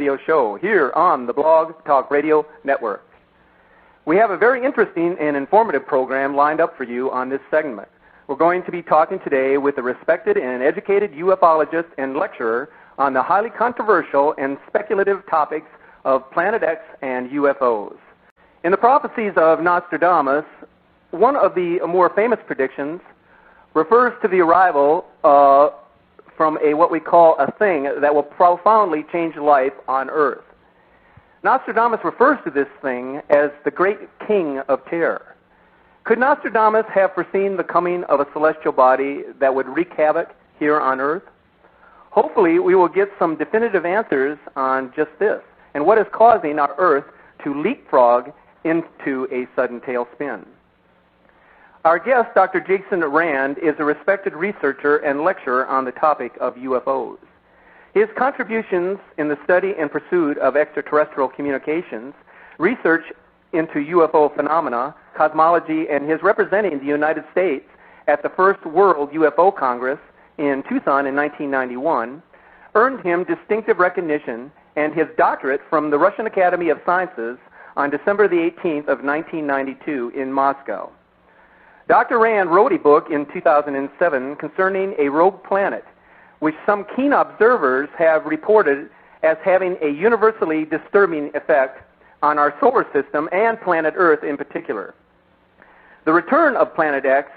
radio show here on the Blog Talk Radio Network. We have a very interesting and informative program lined up for you on this segment. We're going to be talking today with a respected and educated ufologist and lecturer on the highly controversial and speculative topics of Planet X and UFOs. In the prophecies of Nostradamus, one of the more famous predictions refers to the arrival from what we call a thing that will profoundly change life on Earth. Nostradamus refers to this thing as the Great King of Terror. Could Nostradamus have foreseen the coming of a celestial body that would wreak havoc here on Earth? Hopefully, we will get some definitive answers on just this and what is causing our Earth to leapfrog into a sudden tailspin. Our guest, Dr. Jason Rand, is a respected researcher and lecturer on the topic of UFOs. His contributions in the study and pursuit of extraterrestrial communications, research into UFO phenomena, cosmology, and his representing the United States at the first World UFO Congress in Tucson in 1991, earned him distinctive recognition and his doctorate from the Russian Academy of Sciences on December the 18th of 1992 in Moscow. Dr. Rand wrote a book in 2007 concerning a rogue planet, which some keen observers have reported as having a universally disturbing effect on our solar system and planet Earth in particular. The Return of Planet X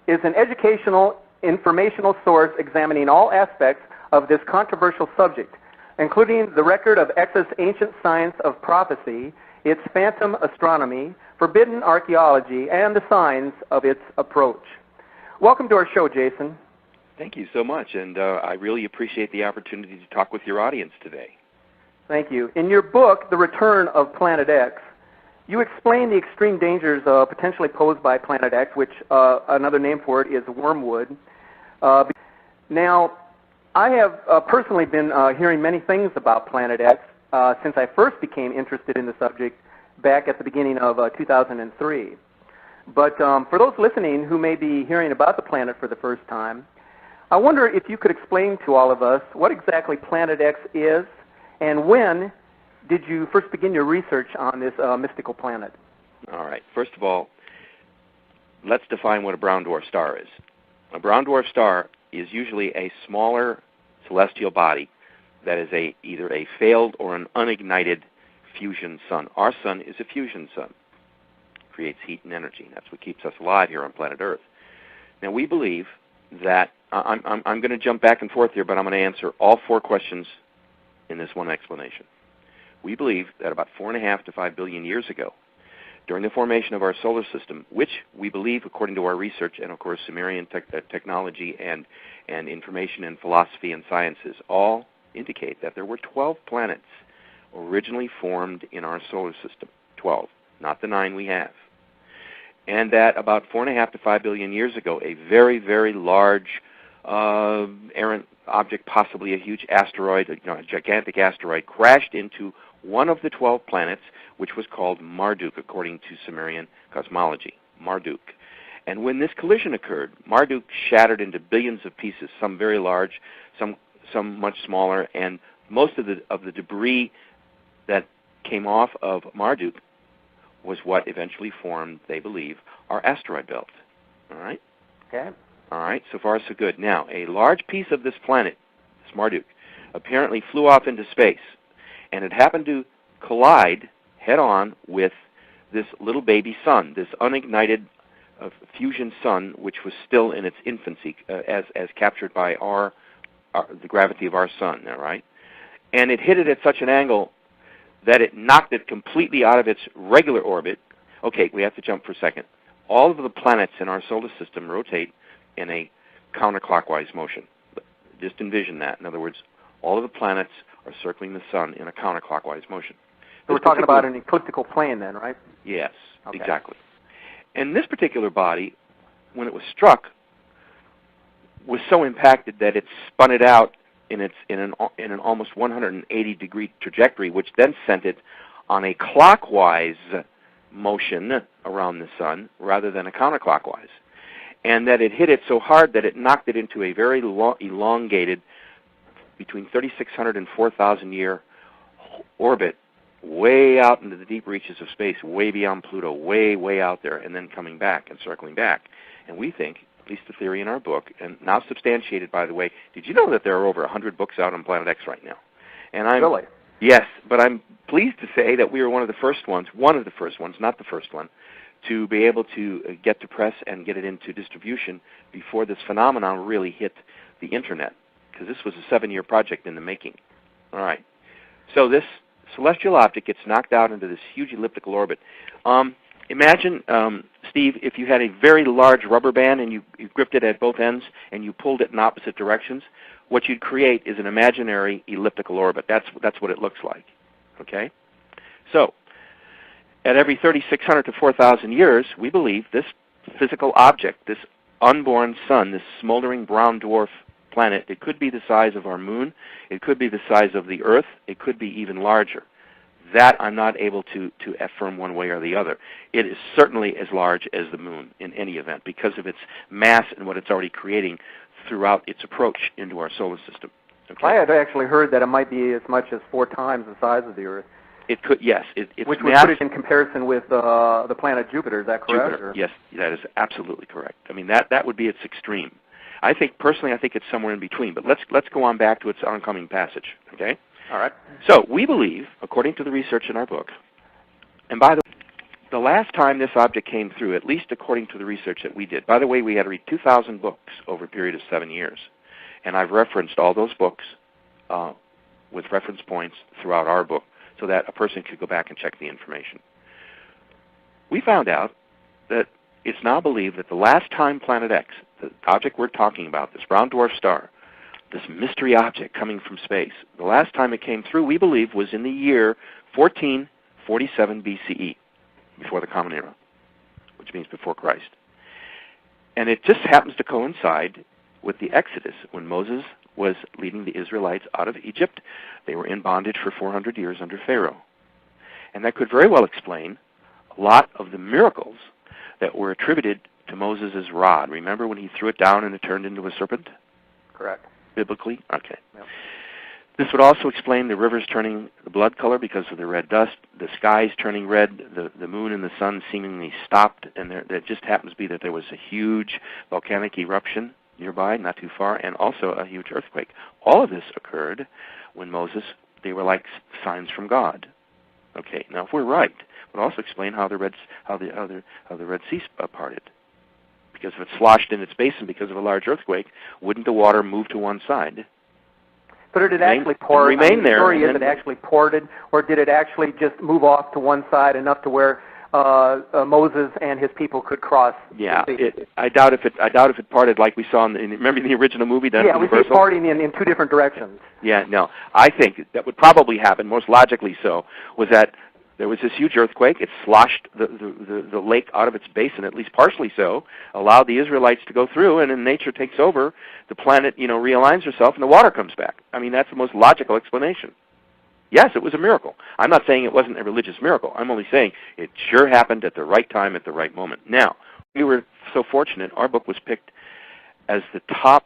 is an educational, informational source examining all aspects of this controversial subject, including the record of X's ancient science of prophecy, its phantom astronomy, forbidden archaeology, and the signs of its approach. Welcome to our show, Jason. Thank you so much, and I really appreciate the opportunity to talk with your audience today. Thank you. In your book, The Return of Planet X, you explain the extreme dangers potentially posed by Planet X, which another name for it is wormwood. Now, I have personally been hearing many things about Planet X since I first became interested in the subject back at the beginning of 2003. But for those listening who may be hearing about the planet for the first time, I wonder if you could explain to all of us what exactly Planet X is, and when did you first begin your research on this mystical planet? All right. First of all, let's define what a brown dwarf star is. A brown dwarf star is usually a smaller celestial body that is either a failed or an unignited fusion sun. Our sun is a fusion sun. It creates heat and energy. That's what keeps us alive here on planet Earth. Now, we believe that, I'm going to jump back and forth here, but I'm going to answer all four questions in this one explanation. We believe that about 4.5 to 5 billion years ago, during the formation of our solar system, which we believe, according to our research and, of course, Sumerian technology and information and philosophy and sciences, all indicate that there were 12 planets originally formed in our solar system. 12, not the 9 we have. And that about 4.5 to 5 billion years ago, a very, very large errant object, possibly a huge asteroid, a gigantic asteroid, crashed into one of the 12 planets, which was called Marduk, according to Sumerian cosmology, Marduk. And when this collision occurred, Marduk shattered into billions of pieces, some very large, some much smaller, and most of the debris that came off of Marduk was what eventually formed, they believe, our asteroid belt. All right? Okay. All right, so far so good. Now, a large piece of this planet, this Marduk, apparently flew off into space, and it happened to collide head-on with this little baby sun, this unignited fusion sun, which was still in its infancy, as captured by the gravity of our sun, all right? And it hit it at such an angle that it knocked it completely out of its regular orbit. Okay, we have to jump for a second. All of the planets in our solar system rotate in a counterclockwise motion. Just envision that. In other words, all of the planets are circling the sun in a counterclockwise motion. So we're talking about an elliptical plane then, right? Yes, okay. Exactly. And this particular body, when it was struck, was so impacted that it spun it out in an almost 180-degree trajectory, which then sent it on a clockwise motion around the sun rather than a counterclockwise. And that it hit it so hard that it knocked it into a very elongated, between 3,600 and 4,000 year orbit way out into the deep reaches of space, way beyond Pluto, way, way out there, and then coming back and circling back. And we think, at least the theory in our book, and now substantiated, by the way, did you know that there are over 100 books out on Planet X right now? And Really? Yes, but I'm pleased to say that we were one of the first ones, not the first one, to be able to get to press and get it into distribution before this phenomenon really hit the Internet, because this was a 7-year project in the making. All right. So this celestial object gets knocked out into this huge elliptical orbit. Imagine, Steve, if you had a very large rubber band and you gripped it at both ends and you pulled it in opposite directions, what you'd create is an imaginary elliptical orbit. That's what it looks like. Okay? So, at every 3,600 to 4,000 years, we believe this physical object, this unborn sun, this smoldering brown dwarf planet, it could be the size of our moon, it could be the size of the Earth, it could be even larger. That I'm not able to affirm one way or the other. It is certainly as large as the moon in any event because of its mass and what it's already creating throughout its approach into our solar system. Okay? I had actually heard that it might be as much as 4 times the size of the Earth. It could, yes. Its which mass, would put it in comparison with the planet Jupiter. Is that correct? Jupiter, yes, that is absolutely correct. I mean, that would be its extreme. Personally, I think it's somewhere in between. But let's go on back to its oncoming passage. Okay. All right. So we believe, according to the research in our book, and by the last time this object came through, at least according to the research that we did. By the way, we had to read 2,000 books over a period of 7 years, and I've referenced all those books with reference points throughout our book, so that a person could go back and check the information. We found out that it's now believed that the last time Planet X, the object we're talking about, this brown dwarf star, this mystery object coming from space, the last time it came through, we believe, was in the year 1447 BCE, before the Common Era, which means before Christ. And it just happens to coincide with the Exodus, when Moses was leading the Israelites out of Egypt. They were in bondage for 400 years under Pharaoh. And that could very well explain a lot of the miracles that were attributed to Moses' rod. Remember when he threw it down and it turned into a serpent? Correct. Biblically? Okay. Yep. This would also explain the rivers turning the blood color because of the red dust, the skies turning red, the moon and the sun seemingly stopped, and there just happens to be that there was a huge volcanic eruption nearby, not too far, and also a huge earthquake. All of this occurred when Moses, they were like signs from God. Okay, now if we're right, it would also explain how the Red Sea parted. Because if it sloshed in its basin because of a large earthquake, wouldn't the water move to one side? But did it actually pour? Remain there. Story is it actually ported, or did it actually just move off to one side enough to where Moses and his people could cross? Yeah, I doubt if it parted like we saw remember the original movie done? Yeah, we see parting in 2 different directions. Yeah, no, I think that would probably happen, most logically so, was that there was this huge earthquake. It sloshed the lake out of its basin, at least partially so, allowed the Israelites to go through, and then nature takes over. The planet, realigns herself, and the water comes back. I mean, that's the most logical explanation. Yes, it was a miracle. I'm not saying it wasn't a religious miracle. I'm only saying it sure happened at the right time, at the right moment. Now, we were so fortunate. Our book was picked as the top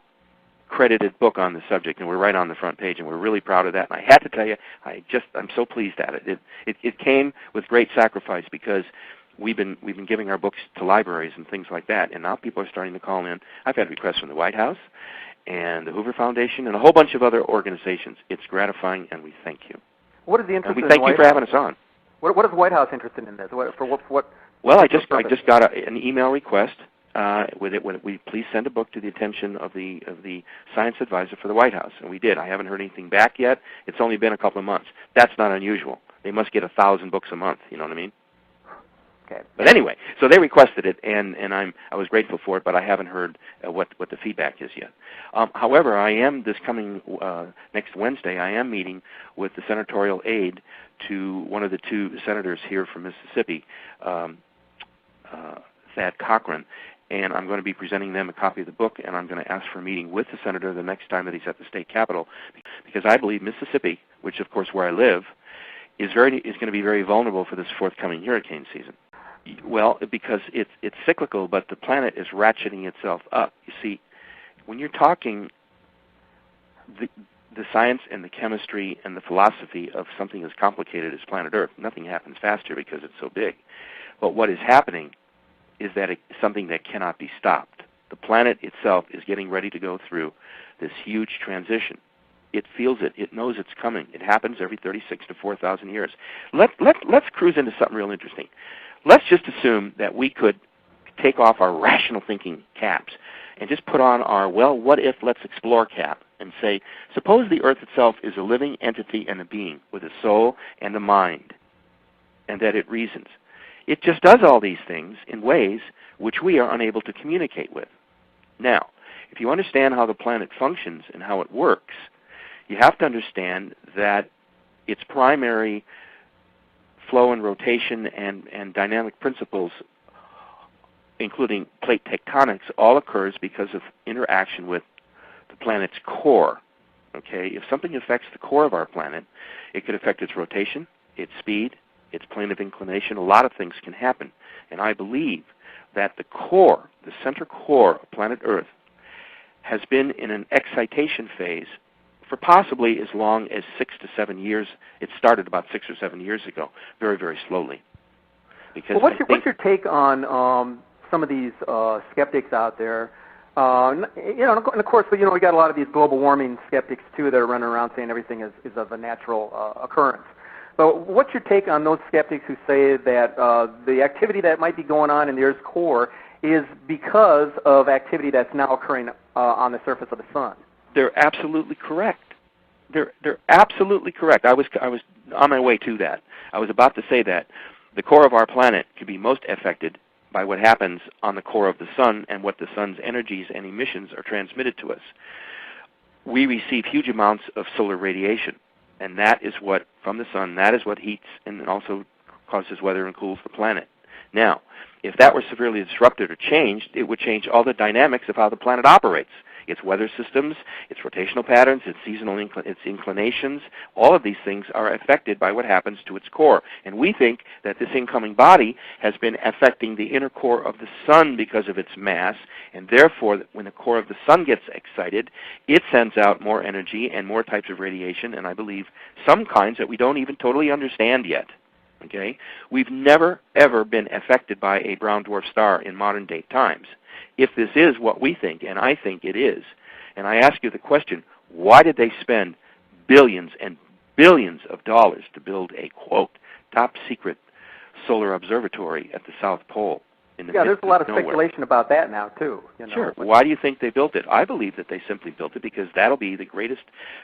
credited book on the subject, and we're right on the front page, and we're really proud of that. And I had to tell you, I'm so pleased at it. It came with great sacrifice because we've been giving our books to libraries and things like that, and now people are starting to call in. I've had requests from the White House and the Hoover Foundation and a whole bunch of other organizations. It's gratifying, and we thank you. What is the interest? And we thank you for having us on. What is the White House interested in this? What? Well, I just got an email request. With it, we please send a book to the attention of the science advisor for the White House, and we did. I haven't heard anything back yet. It's only been a couple of months. That's not unusual. They must get 1,000 books a month. You know what I mean? Okay. But anyway, so they requested it, and I was grateful for it, but I haven't heard what the feedback is yet. However, I am this coming next Wednesday. I am meeting with the senatorial aide to one of the 2 senators here from Mississippi, Thad Cochran. And I'm going to be presenting them a copy of the book, and I'm going to ask for a meeting with the senator the next time that he's at the state capitol, because I believe Mississippi, which of course where I live, is going to be very vulnerable for this forthcoming hurricane season. Well, because it's cyclical, but the planet is ratcheting itself up. You see, when you're talking, the science and the chemistry and the philosophy of something as complicated as planet Earth. Nothing happens faster because it's so big. But what is happening is that it's something that cannot be stopped. The planet itself is getting ready to go through this huge transition. It feels it. It knows it's coming. It happens every 36 to 4,000 years. Let's cruise into something real interesting. Let's just assume that we could take off our rational thinking caps and just put on our, well, what if, let's explore cap and say, suppose the Earth itself is a living entity and a being with a soul and a mind, and that it reasons. It just does all these things in ways which we are unable to communicate with. Now, if you understand how the planet functions and how it works, you have to understand that its primary flow and rotation and dynamic principles, including plate tectonics, all occurs because of interaction with the planet's core. Okay? If something affects the core of our planet, it could affect its rotation, its speed, its plane of inclination. A lot of things can happen. And I believe that the core, the center core of planet Earth, has been in an excitation phase for possibly as long as 6 to 7 years. It started about 6 or 7 years ago, very, very slowly. Because well, what's your take on some of these skeptics out there? And of course, we got a lot of these global warming skeptics too that are running around saying everything is of a natural occurrence. But what's your take on those skeptics who say that the activity that might be going on in the Earth's core is because of activity that's now occurring on the surface of the sun? They're absolutely correct. They're absolutely correct. I was on my way to that. I was about to say that the core of our planet could be most affected by what happens on the core of the sun and what the sun's energies and emissions are transmitted to us. We receive huge amounts of solar radiation, and that is what, from the sun, that is what heats and also causes weather and cools the planet. Now, if that were severely disrupted or changed, it would change all the dynamics of how the planet operates. Its weather systems, its rotational patterns, its seasonal its inclinations, all of these things are affected by what happens to its core. And we think that this incoming body has been affecting the inner core of the sun because of its mass, and therefore when the core of the sun gets excited, it sends out more energy and more types of radiation, and I believe some kinds that we don't even totally understand yet. Okay? We've never, ever been affected by a brown dwarf star in modern day times. If this is what we think, and I think it is, and I ask you the question, why did they spend billions and billions of dollars to build a, quote, top secret solar observatory at the South Pole? There's a lot of speculation about that now, too. Sure. Why do you think they built it? I believe that they simply built it because that'll be the greatest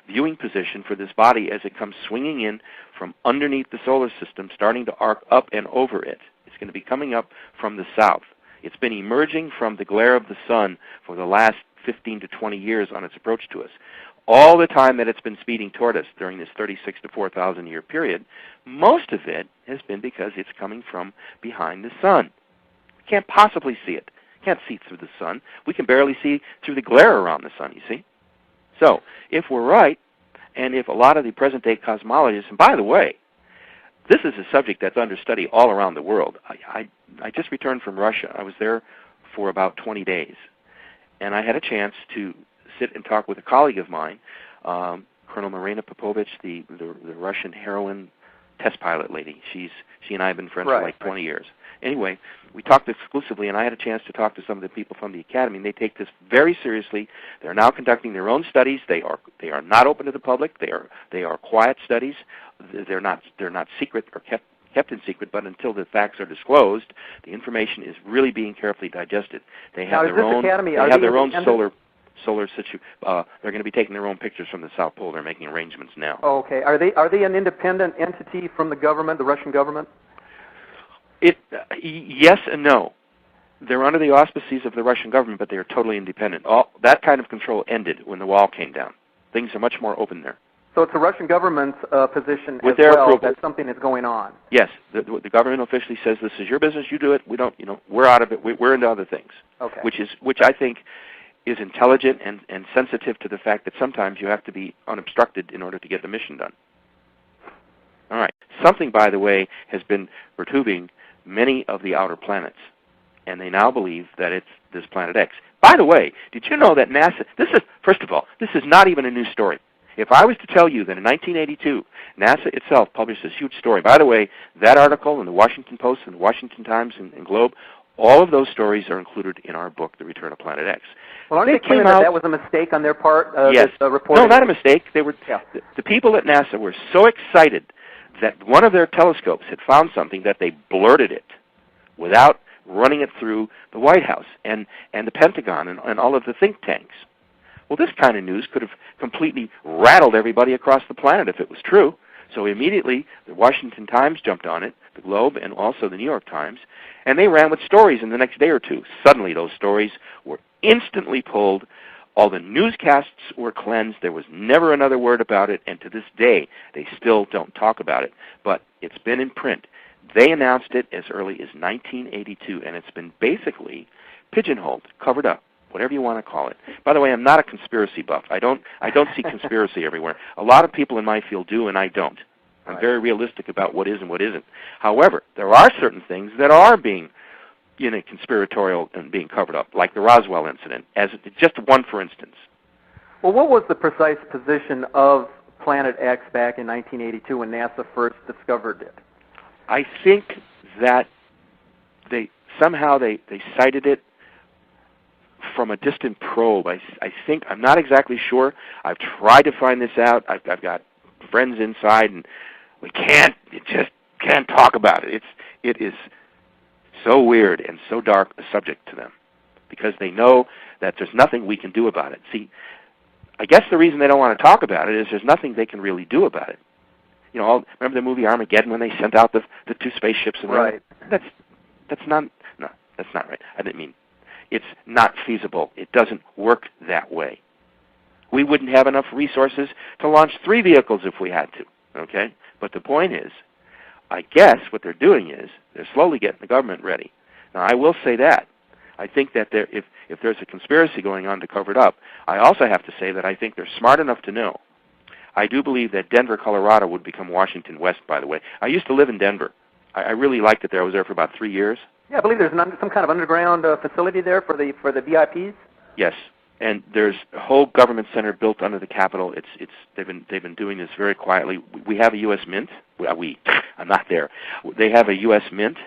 viewing position for this body as it comes swinging in from underneath the solar system, starting to arc up and over it. It's going to be coming up from the south. It's been emerging from the glare of the sun for the last 15 to 20 years on its approach to us. All the time that it's been speeding toward us during this 36 to 4,000 year period, most of it has been because it's coming from behind the sun. We can't possibly see it. Can't see through the sun. We can barely see through the glare around the sun, you see? So, if we're right, and if a lot of the present-day cosmologists, and by the way, this is a subject that's under study all around the world. I just returned from Russia. I was there for about 20 days. And I had a chance to sit and talk with a colleague of mine, Colonel Marina Popovich, the Russian heroine test pilot lady. She and I have been friends for like 20 years. Anyway, we talked exclusively, and I had a chance to talk to some of the people from the academy, and they take this very seriously. They're now conducting their own studies. They are not open to the public. They are quiet studies. They're not secret or kept in secret, but until the facts are disclosed, the information is really being carefully digested. They have their own. They have their own solar situ. They're going to be taking their own pictures from the South Pole. They're making arrangements now. Oh, okay. Are they an independent entity from the government, the Russian government? Yes and no. They're under the auspices of the Russian government, but they are totally independent. That kind of control ended when the wall came down. Things are much more open there. So it's the Russian government's position with as their well approval that something is going on. Yes, the government officially says this is your business. You do it. We don't. We're out of it. We're into other things. Okay. Which I think is intelligent and sensitive to the fact that sometimes you have to be unobstructed in order to get the mission done. All right. Something, by the way, has been perturbing many of the outer planets, and they now believe that it's this planet X. By the way, did you know that NASA, first of all, this is not even a new story. If I was to tell you that in 1982, NASA itself published this huge story, by the way, that article in the Washington Post and the Washington Times and Globe, all of those stories are included in our book, The Return of Planet X. Well, aren't they claiming that was a mistake on their part? Yes. Reporting? No, not a mistake. They were the people at NASA were so excited that one of their telescopes had found something that they blurted it without running it through the White House and the Pentagon and all of the think tanks. Well, this kind of news could have completely rattled everybody across the planet if it was true. So immediately, the Washington Times jumped on it, the Globe, and also the New York Times, and they ran with stories in the next day or two. Suddenly, those stories were instantly pulled. All the newscasts were cleansed. There was never another word about it, and to this day, they still don't talk about it. But it's been in print. They announced it as early as 1982, and it's been basically pigeonholed, covered up, whatever you want to call it. By the way, I'm not a conspiracy buff. I don't see conspiracy everywhere. A lot of people in my field do, and I don't. I'm very realistic about what is and what isn't. However, there are certain things that are being conspiratorial and being covered up, like the Roswell incident, as just one for instance. Well, what was the precise position of Planet X back in 1982 when NASA first discovered it? I think that they cited it from a distant probe. I think, I'm not exactly sure. I've tried to find this out. I've got friends inside, and just can't talk about it. It is so weird and so dark a subject to them because they know that there's nothing we can do about it. See, I guess the reason they don't want to talk about it is there's nothing they can really do about it. Remember the movie Armageddon when they sent out the two spaceships? Right. That's not right. I didn't mean. It's not feasible. It doesn't work that way. We wouldn't have enough resources to launch 3 vehicles if we had to, okay? But the point is, I guess what they're doing is they're slowly getting the government ready. Now, I will say that. I think that if there's a conspiracy going on to cover it up, I also have to say that I think they're smart enough to know. I do believe that Denver, Colorado would become Washington West, by the way. I used to live in Denver. I really liked it there. I was there for about 3 years. Yeah, I believe there's some kind of underground facility there for the VIPs. Yes, and there's a whole government center built under the Capitol. They've been doing this very quietly. We have a U.S. Mint. I'm not there. They have a U.S. Mint.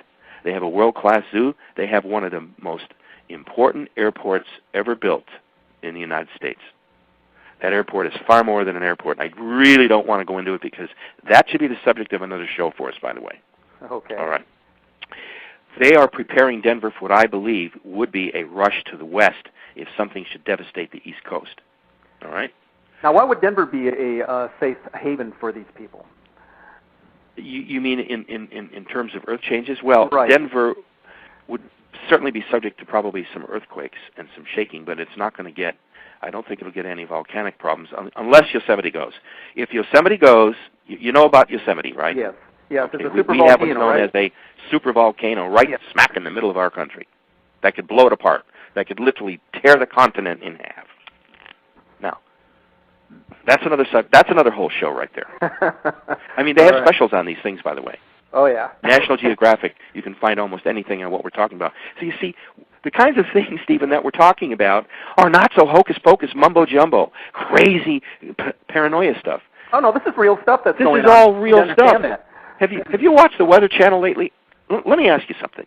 They have a world-class zoo. They have one of the most important airports ever built in the United States. That airport is far more than an airport. I really don't want to go into it because that should be the subject of another show for us, by the way. Okay. All right. They are preparing Denver for what I believe would be a rush to the west if something should devastate the East Coast. All right? Now, why would Denver be a safe haven for these people? You mean in terms of earth changes? Well, right. Denver would certainly be subject to probably some earthquakes and some shaking, but it's not going to get, I don't think it'll get any volcanic problems unless Yosemite goes. If Yosemite goes, you know about Yosemite, right? Yes. Yes, okay. It's a super we volcano, have what's known as a super volcano right smack in the middle of our country that could blow it apart, that could literally tear the continent in half. Now, that's another whole show right there. I mean, they have specials on these things, by the way. Oh, yeah. National Geographic, you can find almost anything on what we're talking about. So you see, the kinds of things, Stephen, that we're talking about are not so hocus-pocus, mumbo-jumbo, crazy paranoia stuff. Oh, no, this is real stuff that's going on. This is all real stuff. That. Have you watched the Weather Channel lately? Let me ask you something.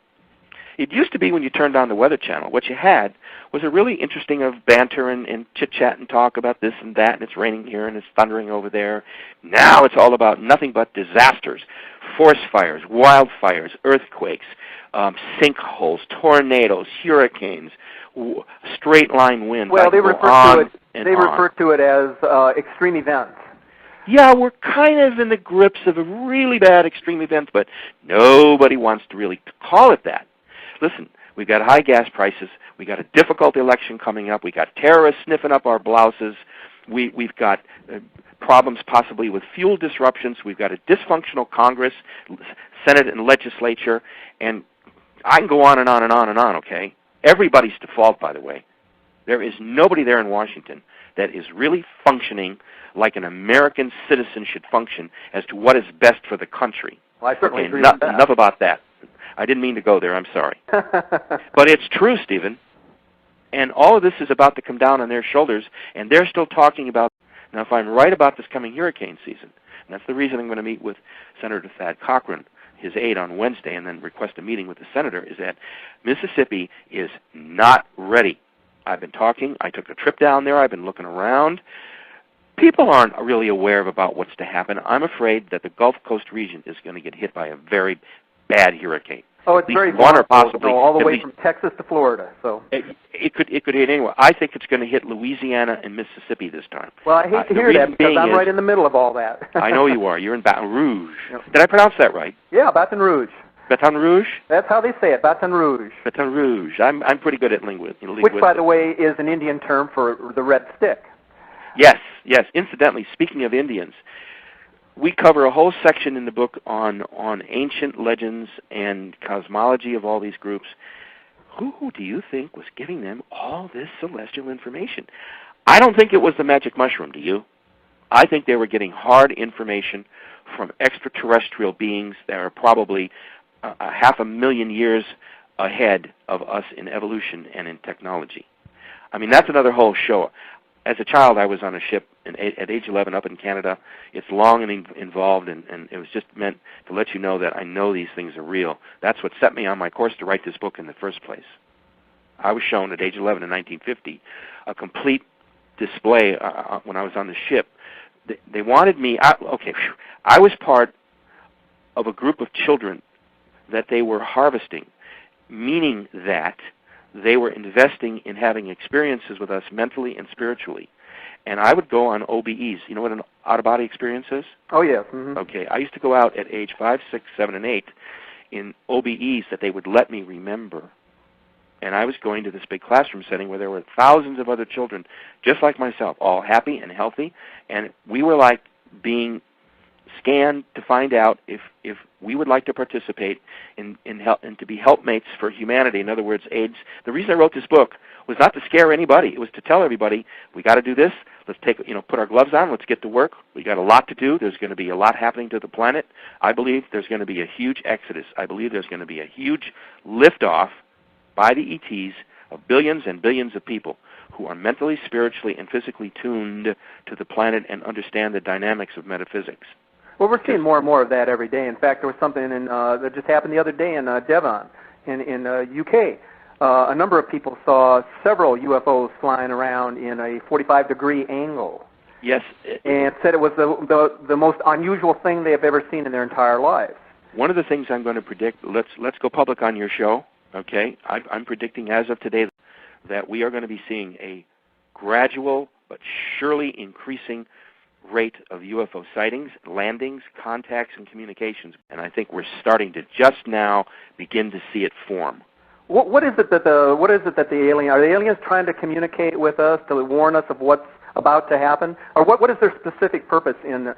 It used to be when you turned on the Weather Channel, what you had was a really interesting of banter and chit-chat and talk about this and that, and it's raining here and it's thundering over there. Now it's all about nothing but disasters, forest fires, wildfires, earthquakes, sinkholes, tornadoes, hurricanes, straight-line winds. Well, they refer to it as extreme events. Yeah, we're kind of in the grips of a really bad extreme event, but nobody wants to really call it that. Listen, we've got high gas prices. We've got a difficult election coming up. We've got terrorists sniffing up our blouses. We've got problems possibly with fuel disruptions. We've got a dysfunctional Congress, Senate, and legislature. And I can go on and on and on and on, okay? Everybody's to fault, by the way. There is nobody there in Washington that is really functioning like an American citizen should function as to what is best for the country. Well, I certainly agree with that. Enough about that. I didn't mean to go there. I'm sorry. But it's true, Stephen. And all of this is about to come down on their shoulders, and they're still talking about Now, if I'm right about this coming hurricane season, and that's the reason I'm going to meet with Senator Thad Cochran, his aide, on Wednesday, and then request a meeting with the senator, is that Mississippi is not ready. I've been talking. I took a trip down there. I've been looking around. People aren't really aware about what's to happen. I'm afraid that the Gulf Coast region is going to get hit by a very bad hurricane. Oh, it's very one or possibly all the way from Texas to Florida. So it could hit anywhere. I think it's going to hit Louisiana and Mississippi this time. Well, I hate to hear that because I'm right in the middle of all that. I know you are. You're in Baton Rouge. Yep. Did I pronounce that right? Yeah, Baton Rouge. Baton Rouge? That's how they say it, Baton Rouge. Baton Rouge. I'm pretty good at linguistics. Which, by the way, is an Indian term for the red stick. Yes, yes. Incidentally, speaking of Indians, we cover a whole section in the book on ancient legends and cosmology of all these groups. Who do you think was giving them all this celestial information? I don't think it was the magic mushroom, do you? I think they were getting hard information from extraterrestrial beings that are probably 500,000 years ahead of us in evolution and in technology. I mean, that's another whole show. As a child, I was on a ship at age 11 up in Canada. It's long and involved, and it was just meant to let you know that I know these things are real. That's what set me on my course to write this book in the first place. I was shown at age 11 in 1950 a complete display when I was on the ship. They wanted me, I was part of a group of children that they were harvesting, meaning that they were investing in having experiences with us mentally and spiritually. And I would go on OBEs. You know what an out-of-body experience is? Oh, yes. Mm-hmm. Okay. I used to go out at age 5, 6, 7, and 8 in OBEs that they would let me remember. And I was going to this big classroom setting where there were thousands of other children, just like myself, all happy and healthy. And we were like being scanned to find out if we would like to participate in help and to be helpmates for humanity. In other words, AIDS. The reason I wrote this book was not to scare anybody. It was to tell everybody, we got to do this. Let's put our gloves on. Let's get to work. We got a lot to do. There's going to be a lot happening to the planet. I believe there's going to be a huge exodus. I believe there's going to be a huge liftoff by the ETs of billions and billions of people who are mentally, spiritually, and physically tuned to the planet and understand the dynamics of metaphysics. Well, we're seeing more and more of that every day. In fact, there was something that just happened the other day in Devon, in UK. A number of people saw several UFOs flying around in a 45-degree angle. Yes. And said it was the most unusual thing they have ever seen in their entire lives. One of the things I'm going to predict, let's go public on your show, okay? I'm predicting as of today that we are going to be seeing a gradual but surely increasing rate of UFO sightings, landings, contacts, and communications. And I think we're starting to just now begin to see it form. What is it that are the aliens trying to communicate with us to warn us of what's about to happen, or what is their specific purpose in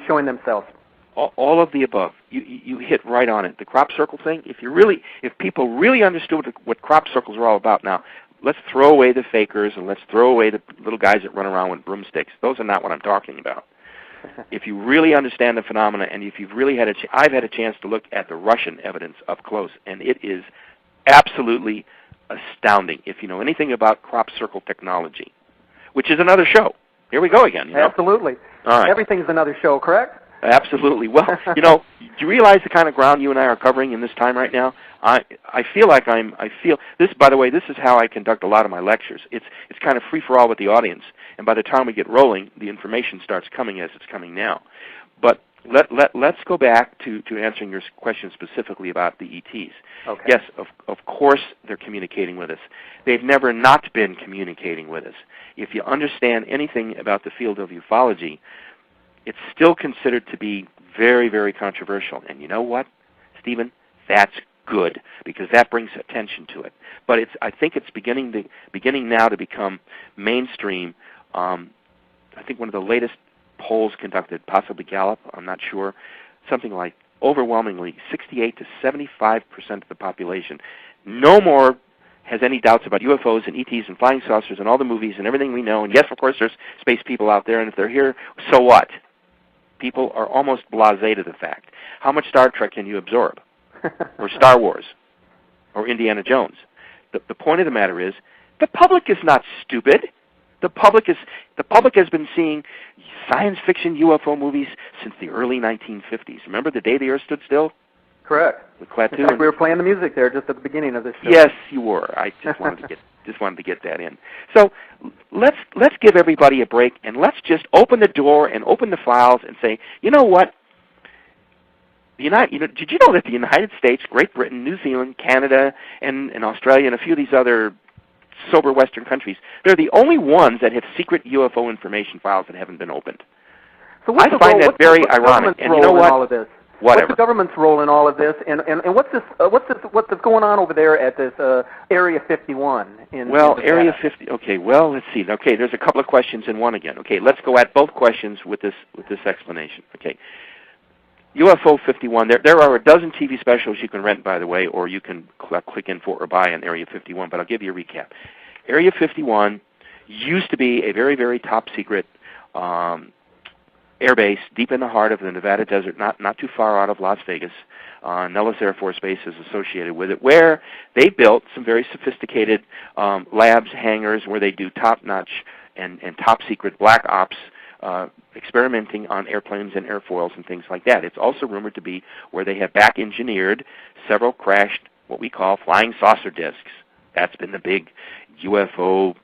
showing themselves? All of the above. You hit right on it. The crop circle thing. If people really understood what crop circles are all about now, let's throw away the fakers and let's throw away the little guys that run around with broomsticks. Those are not what I'm talking about. If you really understand the phenomena, and if you've really I've had a chance to look at the Russian evidence up close, and it is absolutely astounding. If you know anything about crop circle technology, which is another show. Here we go again. Absolutely. All right. Everything's another show, correct? Absolutely. Well, do you realize the kind of ground you and I are covering in this time right now? I feel like I feel this. By the way, this is how I conduct a lot of my lectures. It's kind of free for all with the audience, and by the time we get rolling, the information starts coming as it's coming now. But let's go back to answering your question specifically about the ETs. Okay. Yes, of course they're communicating with us. They've never not been communicating with us. If you understand anything about the field of ufology, it's still considered to be very, very controversial. And you know what, Stephen? That's good, because that brings attention to it. But I think it's beginning now to become mainstream. I think one of the latest polls conducted, possibly Gallup, I'm not sure, something like overwhelmingly 68 to 75% of the population no more has any doubts about UFOs and ETs and flying saucers and all the movies and everything we know. And yes, of course, there's space people out there, and if they're here, so what? People are almost blasé to the fact. How much Star Trek can you absorb? Or Star Wars? Or Indiana Jones? The point of the matter is, the public is not stupid. The public has been seeing science fiction UFO movies since the early 1950s. Remember the day the Earth stood still? Correct. With Klaatu. In fact, we were playing the music there just at the beginning of this show. Yes, you were. I just wanted to get that in. So let's give everybody a break and let's just open the door and open the files and say, you know what? Did you know that the United States, Great Britain, New Zealand, Canada, and Australia, and a few of these other sober Western countries, they're the only ones that have secret UFO information files that haven't been opened. So I find that very ironic. And you know what? All of this? Whatever. What's the government's role in all of this? And what's going on over there at this Area 51? Area 50. Okay. Well, let's see. Okay, there's a couple of questions in one again. Okay, let's go at both questions with this explanation. Okay. UFO 51, there are a dozen TV specials you can rent, by the way, or you can click in for or buy on Area 51, but I'll give you a recap. Area 51 used to be a very, very top secret air base deep in the heart of the Nevada desert, not too far out of Las Vegas. Nellis Air Force Base is associated with it, where they built some very sophisticated labs, hangars, where they do top-notch and top-secret black ops experimenting on airplanes and airfoils and things like that. It's also rumored to be where they have back-engineered several crashed, what we call flying saucer discs. That's been the big UFO,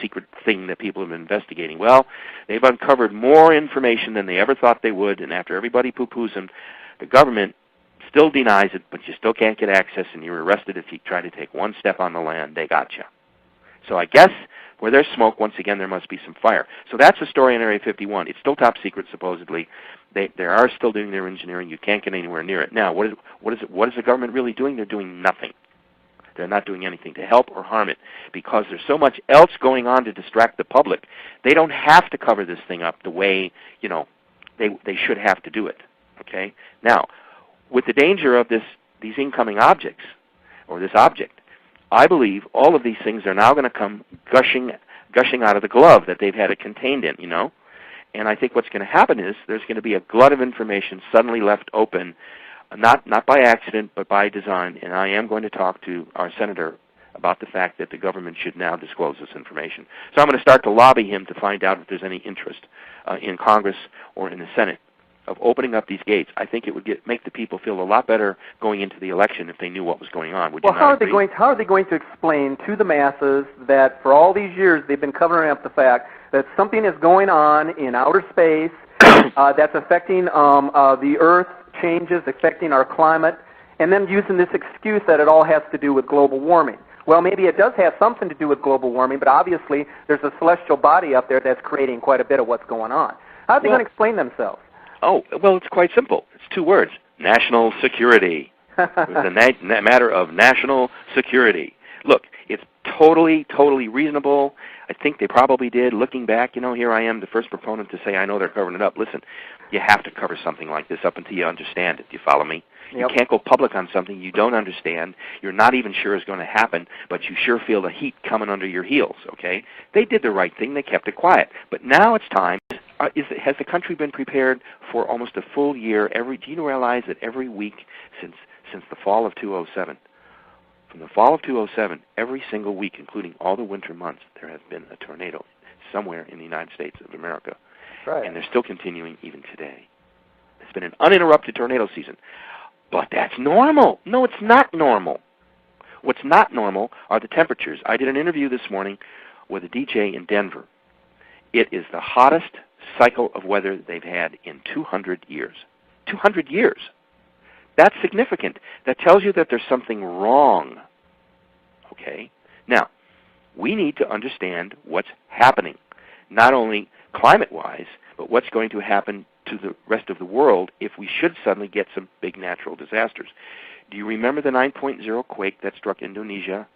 secret thing that people have been investigating. Well, they've uncovered more information than they ever thought they would, and after everybody poo-poos them, the government still denies it, but you still can't get access, and you're arrested if you try to take one step on the land. They got you. So I guess where there's smoke, once again, there must be some fire. So that's the story in Area 51. It's still top secret, supposedly. They are still doing their engineering. You can't get anywhere near it. Now, what is the government really doing? They're doing nothing. They're not doing anything to help or harm it because there's so much else going on to distract the public. They don't have to cover this thing up the way, they should have to do it. Okay? Now, with the danger of these incoming objects, or this object, I believe all of these things are now going to come gushing out of the glove that they've had it contained in, And I think what's going to happen is there's going to be a glut of information suddenly left open, not by accident, but by design. And I am going to talk to our senator about the fact that the government should now disclose this information. So I'm going to start to lobby him to find out if there's any interest in Congress or in the Senate of opening up these gates. I think it would make the people feel a lot better going into the election if they knew what was going on. Would you not agree? How are they going to explain to the masses that for all these years they've been covering up the fact that something is going on in outer space that's affecting the Earth changes, affecting our climate, and then using this excuse that it all has to do with global warming? Well, maybe it does have something to do with global warming, but obviously there's a celestial body up there that's creating quite a bit of what's going on. How are they going to explain themselves? Oh, well, it's quite simple. It's two words: national security. It's a matter of national security. Look, it's totally reasonable. I think they probably did. Looking back, here I am, the first proponent to say I know they're covering it up. Listen, you have to cover something like this up until you understand it. Do you follow me? Yep. You can't go public on something you don't understand, you're not even sure is going to happen, but you sure feel the heat coming under your heels, okay? They did the right thing. They kept it quiet. But now it's time. Has the country been prepared for almost a full year? Do you realize that every week since the fall of 2007, from the fall of 2007, every single week, including all the winter months, there has been a tornado somewhere in the United States of America. Right. And they're still continuing even today. It's been an uninterrupted tornado season. But that's normal. No, it's not normal. What's not normal are the temperatures. I did an interview this morning with a DJ in Denver. It is the hottest cycle of weather they've had in 200 years. 200 years. That's significant. That tells you that there's something wrong. Okay? Now, we need to understand what's happening, not only climate-wise, but what's going to happen to the rest of the world if we should suddenly get some big natural disasters. Do you remember the 9.0 quake that struck Indonesia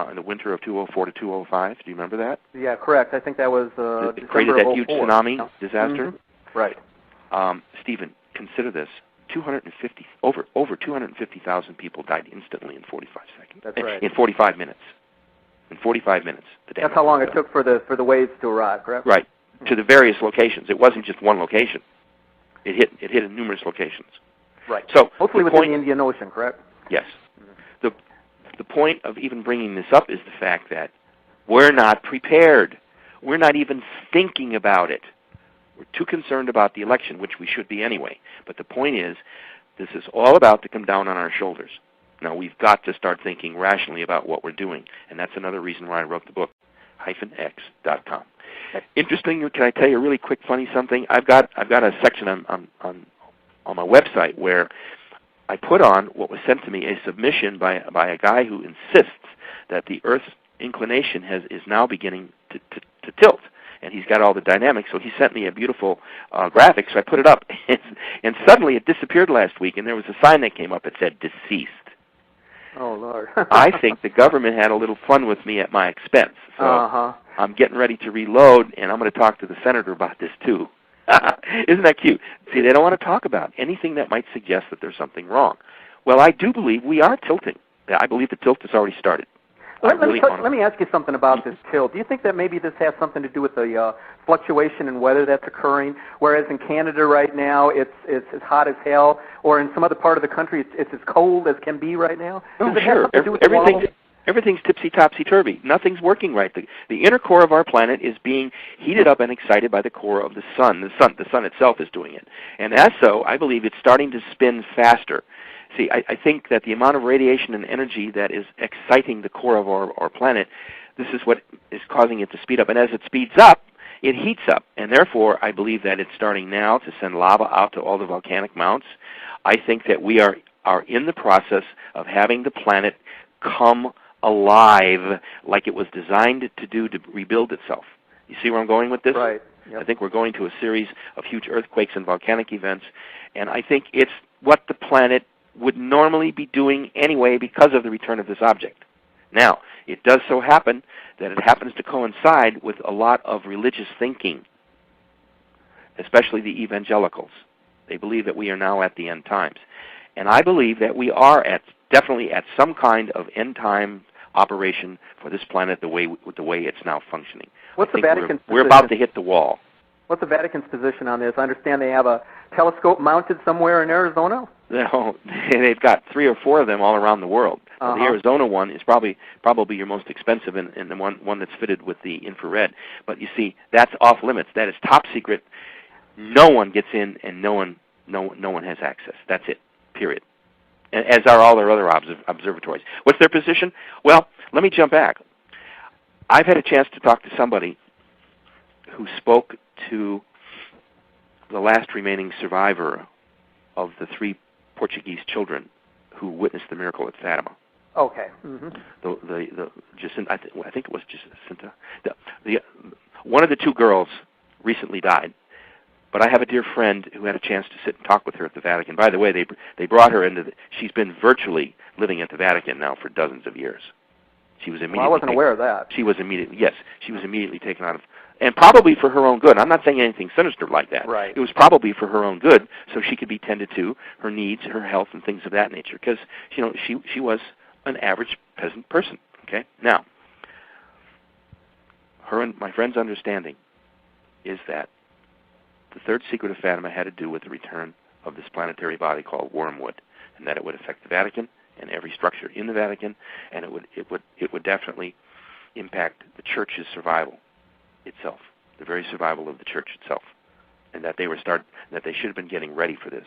in the winter of 2004 to 2005? Do you remember that? Yeah, correct. I think that was it created that huge tsunami disaster. Mm-hmm. Right. Stephen, consider this: over 250,000 people died instantly in 45 seconds. That's right. In 45 minutes. In 45 minutes. That's how long it took for the waves to arrive, correct? Right. To the various locations. It wasn't just one location. It hit in numerous locations. Right. So mostly within the Indian Ocean, correct? Yes. Mm-hmm. The point of even bringing this up is the fact that we're not prepared. we're not even thinking about it. We're too concerned about the election, which we should be anyway. But the point is, this is all about to come down on our shoulders. Now, we've got to start thinking rationally about what we're doing, and that's another reason why I wrote the book, -x.com. Interesting, can I tell you a really quick funny something? I've got a section on my website where I put on what was sent to me, a submission by a guy who insists that the Earth's inclination is now beginning to tilt. And he's got all the dynamics, so he sent me a beautiful graphic, so I put it up. And suddenly it disappeared last week, and there was a sign that came up that said, deceased. Oh, Lord. I think the government had a little fun with me at my expense. So I'm getting ready to reload, and I'm going to talk to the senator about this, too. Isn't that cute? See, they don't want to talk about anything that might suggest that there's something wrong. Well, I do believe we are tilting. I believe the tilt has already started. Let me ask you something about this tilt. Do you think that maybe this has something to do with the fluctuation in weather that's occurring, whereas in Canada right now it's as hot as hell, or in some other part of the country it's as cold as can be right now? Oh, sure. Everything's tipsy-topsy-turvy. Nothing's working right. The inner core of our planet is being heated up and excited by the core of the sun. The sun itself is doing it. And as so, I believe it's starting to spin faster. See, I think that the amount of radiation and energy that is exciting the core of our planet, this is what is causing it to speed up. And as it speeds up, it heats up. And therefore, I believe that it's starting now to send lava out to all the volcanic mounts. I think that we are in the process of having the planet come alive like it was designed to do to rebuild itself. You see where I'm going with this? Right. Yep. I think we're going to a series of huge earthquakes and volcanic events. And I think it's what the planet would normally be doing anyway because of the return of this object. Now, it does so happen that it happens to coincide with a lot of religious thinking, especially the evangelicals. They believe that we are now at the end times. And I believe that we are definitely at some kind of end time operation for this planet the way it's now functioning. What's the Vatican's we're about to hit the wall. What's the Vatican's position on this? I understand they have a telescope mounted somewhere in Arizona? No, they've got 3 or 4 of them all around the world. The Arizona one is probably your most expensive, and the one that's fitted with the infrared. But you see, that's off limits. That is top secret. No one gets in, and no one has access. That's it. Period. As are all their other observatories. What's their position? Well, let me jump back. I've had a chance to talk to somebody who spoke to the last remaining survivor of the 3 Portuguese children who witnessed the miracle at Fatima. Okay. Mm-hmm. I think it was Jacinta. One of the 2 girls recently died, but I have a dear friend who had a chance to sit and talk with her at the Vatican. By the way, they brought her into. She's been virtually living at the Vatican now for dozens of years. She was immediately. Well, I wasn't aware of that. She was immediately taken out of. And probably for her own good. I'm not saying anything sinister like that. Right. It was probably for her own good, so she could be tended to, her needs, her health, and things of that nature. Because she was an average peasant person. Okay. Now, her and my friend's understanding is that the 3rd secret of Fatima had to do with the return of this planetary body called wormwood, and that it would affect the Vatican and every structure in the Vatican, and it would definitely impact the Church's survival itself, the very survival of the Church itself, and that they should have been getting ready for this.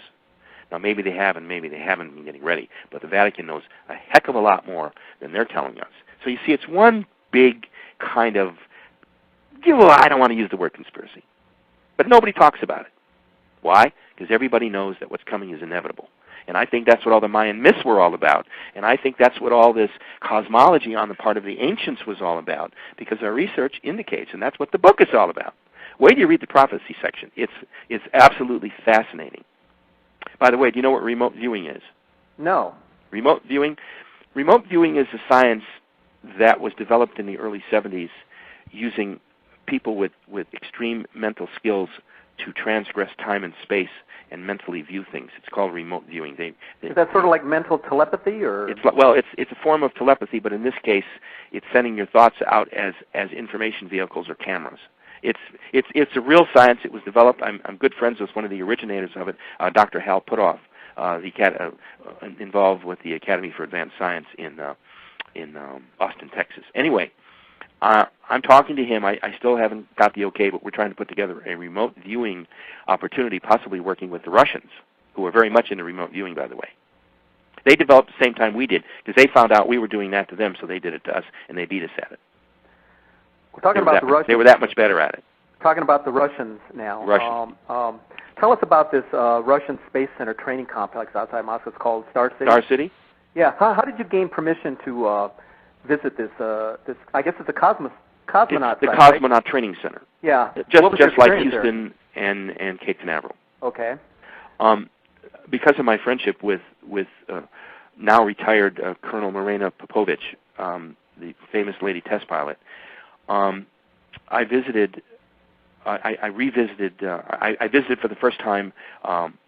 Now, maybe they have, and maybe they haven't been getting ready, but the Vatican knows a heck of a lot more than they're telling us. So you see, it's one big kind of, I don't want to use the word conspiracy, but nobody talks about it. Why? Because everybody knows that what's coming is inevitable. And I think that's what all the Mayan myths were all about. And I think that's what all this cosmology on the part of the ancients was all about, because our research indicates, and that's what the book is all about. Wait till you read the prophecy section. It's absolutely fascinating. By the way, do you know what remote viewing is? No. Remote viewing is a science that was developed in the early 70s using people with extreme mental skills to transgress time and space and mentally view things. It's called remote viewing. Is that sort of like mental telepathy, or? It's a form of telepathy, but in this case, it's sending your thoughts out as information vehicles or cameras. It's a real science. It was developed. I'm good friends with one of the originators of it, Dr. Hal Puthoff, involved with the Academy for Advanced Science in Austin, Texas. Anyway, I'm talking to him. I still haven't got the okay, but we're trying to put together a remote viewing opportunity, possibly working with the Russians, who are very much into remote viewing, by the way. They developed at the same time we did, because they found out we were doing that to them, so they did it to us, and they beat us at it. We're talking about the Russians. They were that much better at it. Talking about the Russians now. Russians. Tell us about this Russian Space Center training complex outside Moscow. It's called Star City. Star City? Yeah. How did you gain permission to visit this? I guess it's a cosmonaut. It's the site, Cosmonaut right? Training Center. Yeah. Just like Houston and Cape Canaveral. Okay. Because of my friendship with now retired Colonel Marina Popovich, the famous lady test pilot, I visited. I visited for the first time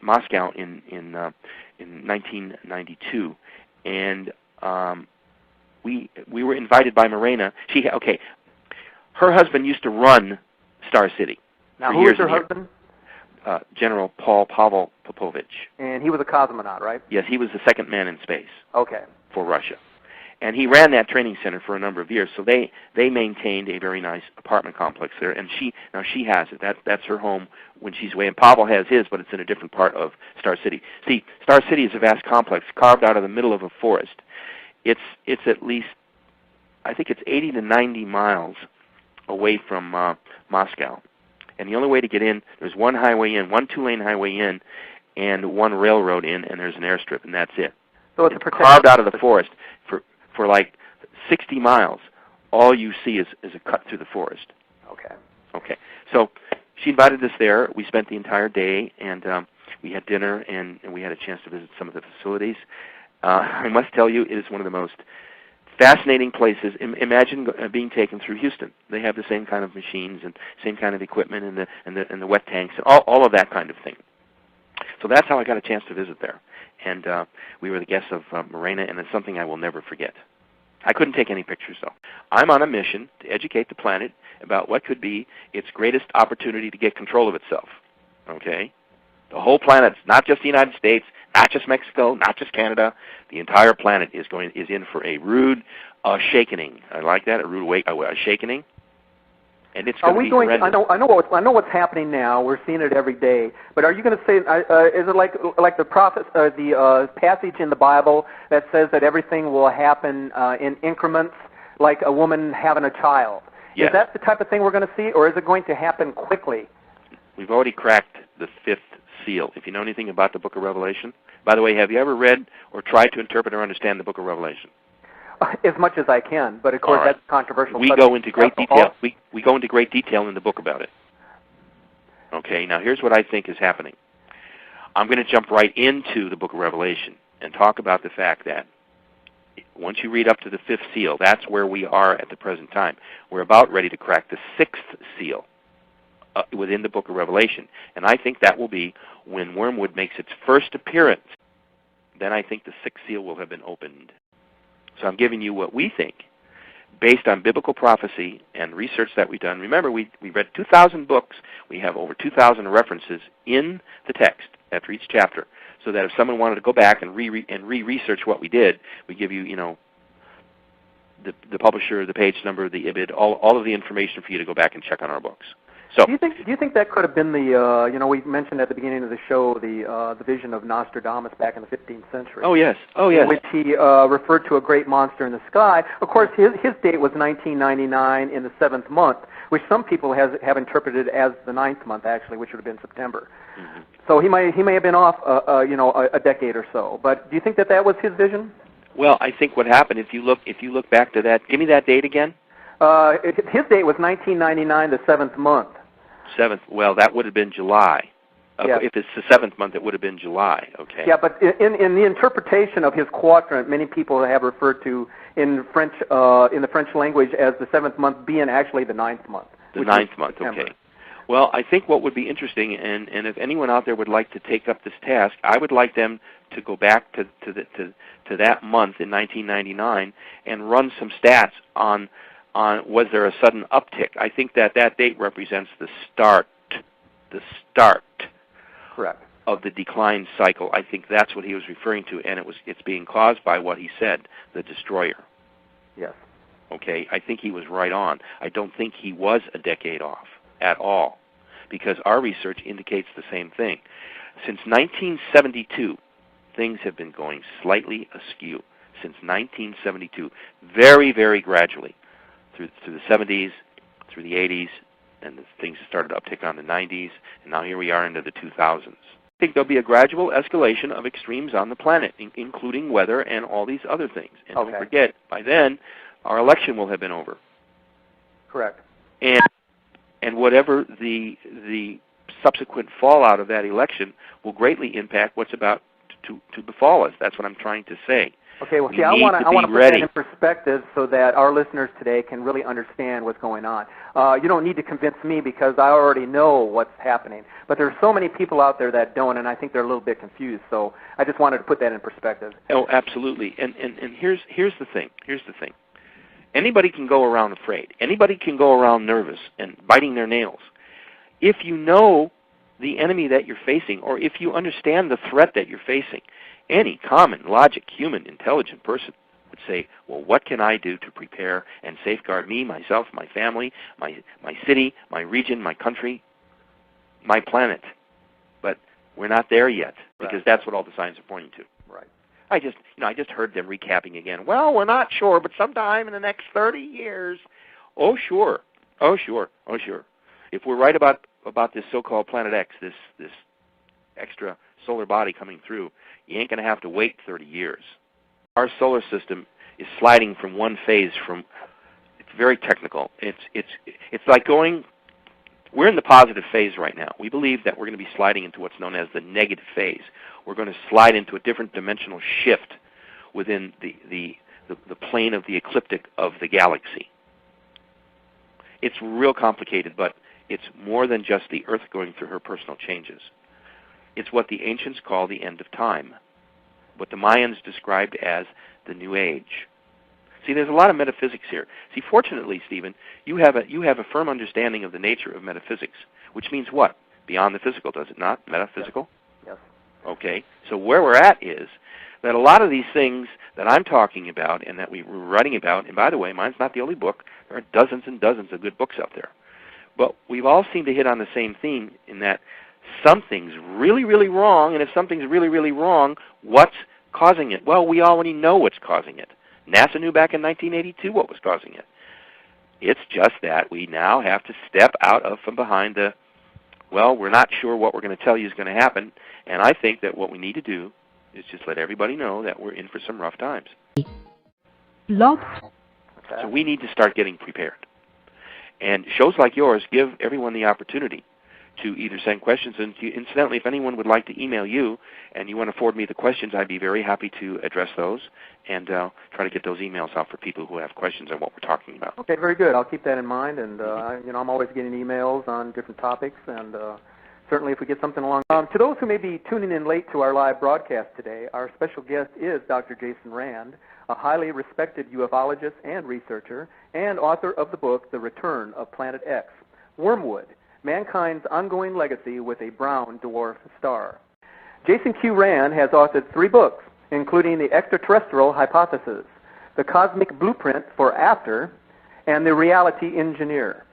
Moscow in 1992, and we were invited by Marina. Her husband used to run Star City. Now, who was her husband? General Pavel Popovich. And he was a cosmonaut, right? Yes, he was the second man in space. Okay. For Russia. And he ran that training center for a number of years, so they maintained a very nice apartment complex there, and she has it. That's her home when she's away, and Pavel has his, but it's in a different part of Star City. See, Star City is a vast complex carved out of the middle of a forest. It's at least, I think it's 80 to 90 miles away from Moscow. And the only way to get in, there's one highway in, one two-lane highway in, and one railroad in, and there's an airstrip, and that's it. So it's carved out of the forest for like 60 miles. All you see is a cut through the forest. Okay. So she invited us there. We spent the entire day, and we had dinner, and we had a chance to visit some of the facilities. I must tell you, it is one of the most fascinating places. Imagine being taken through Houston. They have the same kind of machines and same kind of equipment and the wet tanks and all of that kind of thing. So that's how I got a chance to visit there. And we were the guests of Marina, and it's something I will never forget. I couldn't take any pictures, though. I'm on a mission to educate the planet about what could be its greatest opportunity to get control of itself. Okay? The whole planet, not just the United States, not just Mexico, not just Canada. The entire planet is in for a rude shakening. I like that, a rude shakening. And it's going to be horrendous. I know what's happening now. We're seeing it every day. But are you going to say? Is it like the prophet, the passage in the Bible that says that everything will happen in increments, like a woman having a child? Yes. Is that the type of thing we're going to see, or is it going to happen quickly? We've already cracked the fifth seal. If you know anything about the Book of Revelation, by the way, have you ever read or tried to interpret or understand the Book of Revelation? As much as I can, but of course that's controversial. We go into great detail. We go into great detail in the book about it. Okay, now here's what I think is happening. I'm going to jump right into the Book of Revelation and talk about the fact that once you read up to the fifth seal, that's where we are at the present time. We're about ready to crack the sixth seal within the Book of Revelation, and I think that will be when wormwood makes its first appearance. Then I think the sixth seal will have been opened. So I'm giving you what we think, based on biblical prophecy and research that we've done. Remember, we read 2,000 books. We have over 2,000 references in the text after each chapter, so that if someone wanted to go back and re-research what we did, we give you, the publisher, the page number, the IBID, all of the information for you to go back and check on our books. So, do you think that could have been the we mentioned at the beginning of the show the vision of Nostradamus back in the 15th century? Oh yes. In which he referred to a great monster in the sky. Of course, his date was 1999 in the 7th month, which some people have interpreted as the 9th month actually, which would have been September. Mm-hmm. So he may have been off a decade or so. But do you think that was his vision? Well, I think what happened if you look back to that. Give me that date again. His date was 1999, the 7th month. 7th. Well, that would have been July. Yeah. If it's the 7th month, it would have been July. Okay. Yeah, but in the interpretation of his quadrant, many people have referred to in French in the French language as the 7th month being actually the 9th month. The 9th month. Okay. Well, I think what would be interesting, and if anyone out there would like to take up this task, I would like them to go back to that month in 1999 and run some stats on was there a sudden uptick. I think that date represents the start Correct. of the decline cycle. I think that's what he was referring to, and it's being caused by what he said, the destroyer. Yes. Okay, I think he was right on. I don't think he was a decade off at all, because our research indicates the same thing. Since 1972, things have been going slightly askew. Since 1972, very, very gradually, through the 70s, through the 80s, and things started to uptick on the 90s, and now here we are into the 2000s. I think there'll be a gradual escalation of extremes on the planet, including weather and all these other things. And don't forget, by then, our election will have been over. Correct. And whatever the subsequent fallout of that election will greatly impact what's about to befall us. That's what I'm trying to say. Okay, well, I want to put that in perspective so that our listeners today can really understand what's going on. You don't need to convince me because I already know what's happening. But there are so many people out there that don't, and I think they're a little bit confused. So I just wanted to put that in perspective. Oh, absolutely. And here's the thing. Anybody can go around afraid. Anybody can go around nervous and biting their nails. If you know the enemy that you're facing, or if you understand the threat that you're facing, any common, logic, human, intelligent person would say, well, what can I do to prepare and safeguard me, myself, my family, my city, my region, my country, my planet? But we're not there yet, because that's what all the signs are pointing to. Right. I just heard them recapping again. Well, we're not sure, but sometime in the next 30 years. Oh, sure. If we're right about this so-called Planet X, this extra solar body coming through, you ain't going to have to wait 30 years. Our solar system is sliding from one phase from, it's very technical. It's like we're in the positive phase right now. We believe that we're going to be sliding into what's known as the negative phase. We're going to slide into a different dimensional shift within the plane of the ecliptic of the galaxy. It's real complicated, but it's more than just the Earth going through her personal changes. It's what the ancients call the end of time, what the Mayans described as the New Age. See, there's a lot of metaphysics here. See, fortunately, Stephen, you have a firm understanding of the nature of metaphysics, which means what? Beyond the physical, does it not? Metaphysical? Yes. Okay. So where we're at is that a lot of these things that I'm talking about and that we were writing about, and by the way, mine's not the only book. There are dozens and dozens of good books out there. But we've all seemed to hit on the same theme in that something's really, really wrong, and if something's really, really wrong, what's causing it? Well, we already know what's causing it. NASA knew back in 1982 what was causing it. It's just that we now have to step out from behind we're not sure what we're going to tell you is going to happen, and I think that what we need to do is just let everybody know that we're in for some rough times. So we need to start getting prepared. And shows like yours give everyone the opportunity to either send questions, and incidentally, if anyone would like to email you and you want to forward me the questions, I'd be very happy to address those and try to get those emails out for people who have questions on what we're talking about. Okay, very good. I'll keep that in mind, and I'm always getting emails on different topics, and certainly if we get something along. To those who may be tuning in late to our live broadcast today, our special guest is Dr. Jason Rand, a highly respected ufologist and researcher, and author of the book, The Return of Planet X, Wormwood, Mankind's Ongoing Legacy with a Brown Dwarf Star. Jason Q. Rand has authored 3 books, including The Extraterrestrial Hypothesis, The Cosmic Blueprint for After, and The Reality Engineer.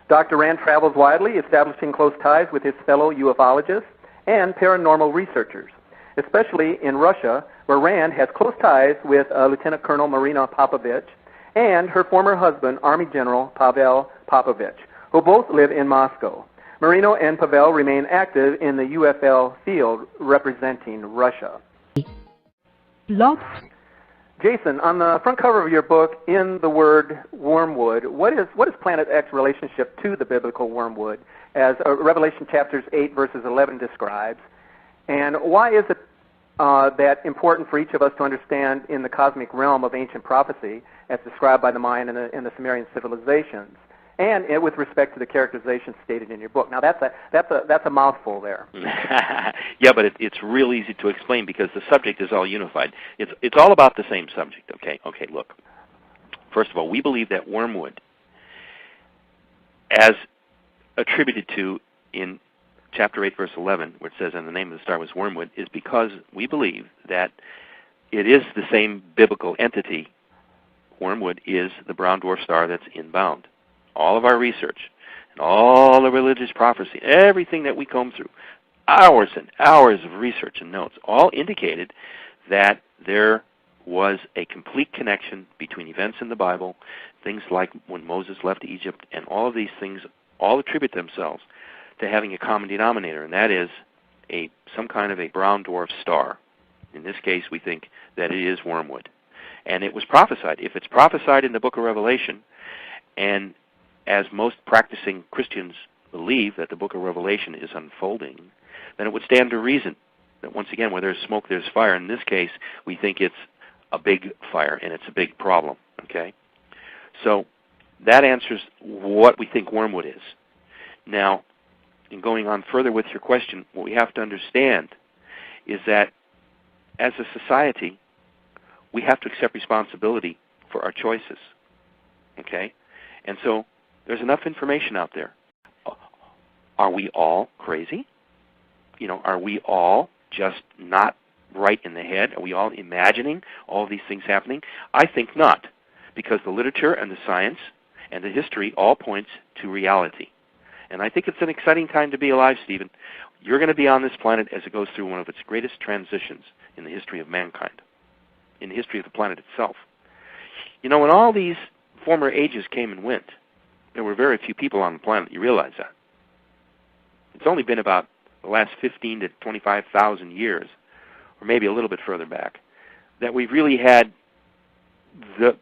Dr. Rand travels widely, establishing close ties with his fellow ufologists and paranormal researchers, especially in Russia, where Rand has close ties with Lieutenant Colonel Marina Popovich and her former husband, Army General Pavel Popovich, who both live in Moscow. Marino and Pavel remain active in the UFL field representing Russia. Jason, on the front cover of your book, in the word wormwood, what is Planet X relationship to the biblical wormwood, as Revelation chapters 8 verses 11 describes, and why is it that important for each of us to understand in the cosmic realm of ancient prophecy, as described by the Mayan and the Sumerian civilizations, and with respect to the characterization stated in your book? Now, that's a mouthful there. Yeah, but it's real easy to explain because the subject is all unified. It's all about the same subject. Okay, look. First of all, we believe that wormwood, as attributed to in chapter 8, verse 11, where it says, and the name of the star was wormwood, is because we believe that it is the same biblical entity, wormwood is the brown dwarf star that's inbound. All of our research and all the religious prophecy, everything that we comb through, hours and hours of research and notes, all indicated that there was a complete connection between events in the Bible, things like when Moses left Egypt, and all of these things all attribute themselves to having a common denominator, and that is some kind of a brown dwarf star. In this case, we think that it is wormwood. And it was prophesied. If it's prophesied in the book of Revelation, and as most practicing Christians believe that the book of Revelation is unfolding, then it would stand to reason that once again, where there's smoke, there's fire. In this case, we think it's a big fire, and it's a big problem, okay? So that answers what we think wormwood is. Now, in going on further with your question, what we have to understand is that as a society, we have to accept responsibility for our choices, okay? And so there's enough information out there. Are we all crazy? Are we all just not right in the head? Are we all imagining all these things happening? I think not, because the literature and the science and the history all points to reality. And I think it's an exciting time to be alive, Stephen. You're going to be on this planet as it goes through one of its greatest transitions in the history of mankind, in the history of the planet itself. When all these former ages came and went, there were very few people on the planet. You realize that. It's only been about the last 15 to 25,000 years, or maybe a little bit further back, that we've really had the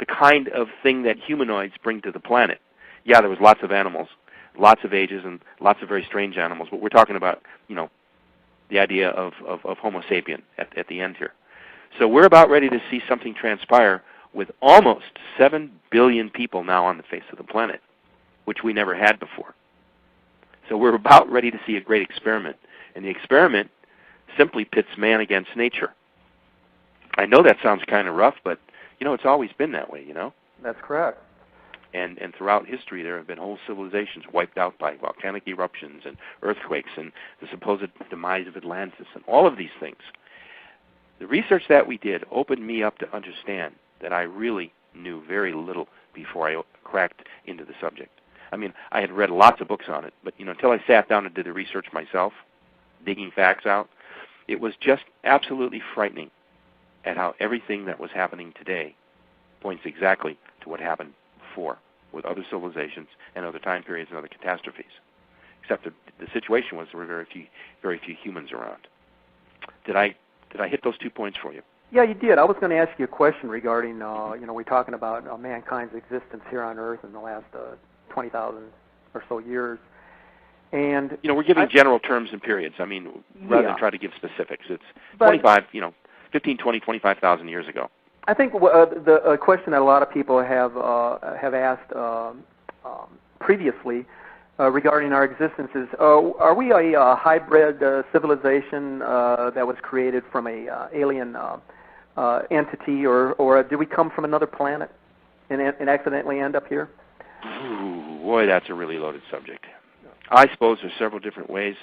kind of thing that humanoids bring to the planet. Yeah, there was lots of animals, lots of ages, and lots of very strange animals, but we're talking about, the idea of Homo sapien at the end here. So we're about ready to see something transpire with almost 7 billion people now on the face of the planet, which we never had before. So we're about ready to see a great experiment. And the experiment simply pits man against nature. I know that sounds kind of rough, but, it's always been that way, That's correct. And throughout history, there have been whole civilizations wiped out by volcanic eruptions and earthquakes and the supposed demise of Atlantis and all of these things. The research that we did opened me up to understand that I really knew very little before I cracked into the subject. I mean, I had read lots of books on it, but until I sat down and did the research myself, digging facts out, it was just absolutely frightening at how everything that was happening today points exactly to what happened before with other civilizations and other time periods and other catastrophes. Except that the situation was there were very few humans around. Did I hit those 2 points for you? Yeah, you did. I was going to ask you a question regarding, we're talking about mankind's existence here on Earth in the last 20,000 or so years. And we're giving general terms and periods. I mean, rather than try to give specifics. It's 15, 20, 25,000 years ago. I think the question that a lot of people have asked previously regarding our existence is, are we a hybrid civilization that was created from a alien entity, or did we come from another planet and accidentally end up here? Ooh, boy, that's a really loaded subject. I suppose there's several different ways.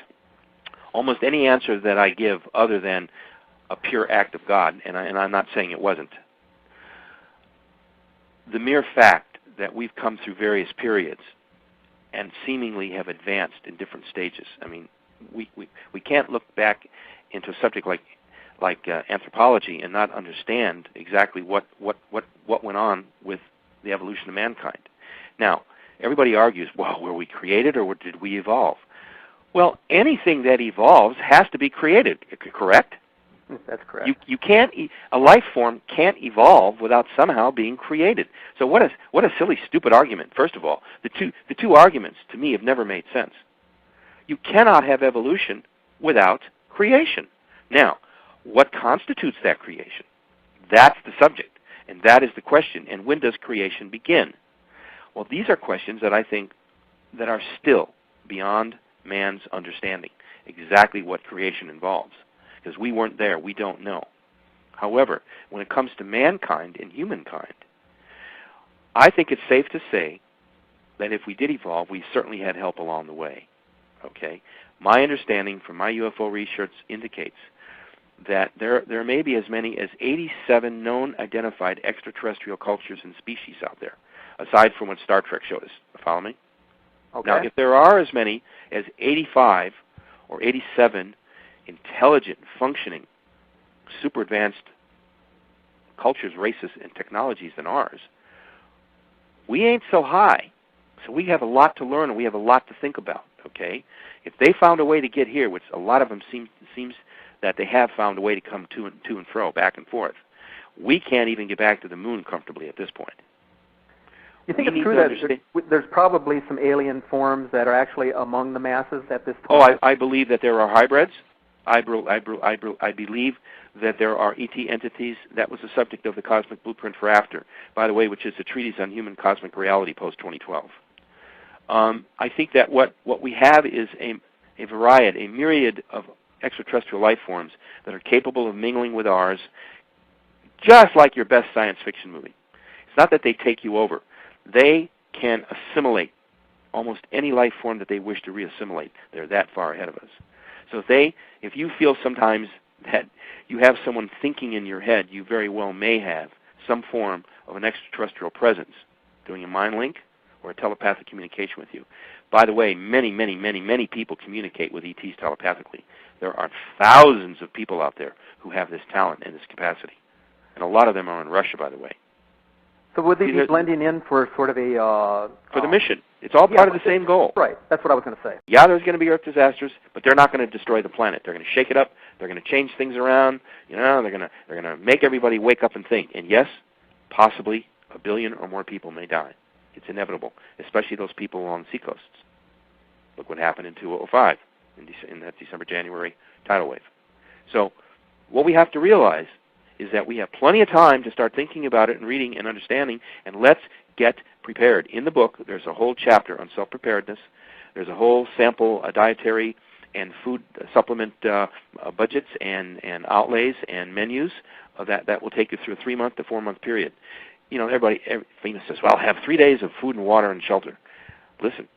Almost any answer that I give other than a pure act of God, and I'm not saying it wasn't, the mere fact that we've come through various periods and seemingly have advanced in different stages. I mean, we can't look back into a subject like anthropology and not understand exactly what went on with the evolution of mankind. Now, everybody argues, well, were we created or did we evolve? Well, anything that evolves has to be created, correct? That's correct. You can't. A life form can't evolve without somehow being created. So what a silly, stupid argument. First of all, the two arguments to me have never made sense. You cannot have evolution without creation. Now, what constitutes that creation? That's the subject, and that is the question. And when does creation begin? Well, these are questions that I think that are still beyond man's understanding. Exactly what creation involves. Because we weren't there, we don't know. However, when it comes to mankind and humankind, I think it's safe to say that if we did evolve, we certainly had help along the way. Okay? My understanding from my UFO research indicates that there may be as many as 87 known identified extraterrestrial cultures and species out there, aside from what Star Trek showed us. Follow me? Okay. Now, if there are as many as 85 or 87 intelligent, functioning, super advanced cultures, races, and technologies than ours, we ain't so high. So we have a lot to learn and we have a lot to think about, okay? If they found a way to get here, which a lot of them seems that they have found a way to come to and fro, back and forth, we can't even get back to the moon comfortably at this point. You think it's true that there's probably some alien forms that are actually among the masses at this time? Oh, I believe that there are hybrids. I believe that there are ET entities. That was the subject of the Cosmic Blueprint for After, by the way, which is the Treatise on Human Cosmic Reality post-2012. I think that what we have is a variety, a myriad of extraterrestrial life forms that are capable of mingling with ours, just like your best science fiction movie. It's not that they take you over. They can assimilate almost any life form that they wish to reassimilate. They're that far ahead of us. So if you feel sometimes that you have someone thinking in your head, you very well may have some form of an extraterrestrial presence doing a mind link or a telepathic communication with you. By the way, many people communicate with ETs telepathically. There are thousands of people out there who have this talent and this capacity. And a lot of them are in Russia, by the way. So would they be blending in for sort of a... for the mission. It's all part of the same goal. Right. That's what I was going to say. Yeah, there's going to be Earth disasters, but they're not going to destroy the planet. They're going to shake it up. They're going to change things around. You know, they're going to make everybody wake up and think. And yes, possibly 1 billion or more people may die. It's inevitable, especially those people along the seacoasts. Look what happened in 2005 in that December-January tidal wave. So what we have to realize is that we have plenty of time to start thinking about it and reading and understanding, and let's get prepared. In the book, there's a whole chapter on self-preparedness. There's a whole sample dietary and food supplement budgets and outlays and menus that will take you through a 3-month to 4-month period. You know, everybody famous says, well, have 3 days of food and water and shelter. Listen,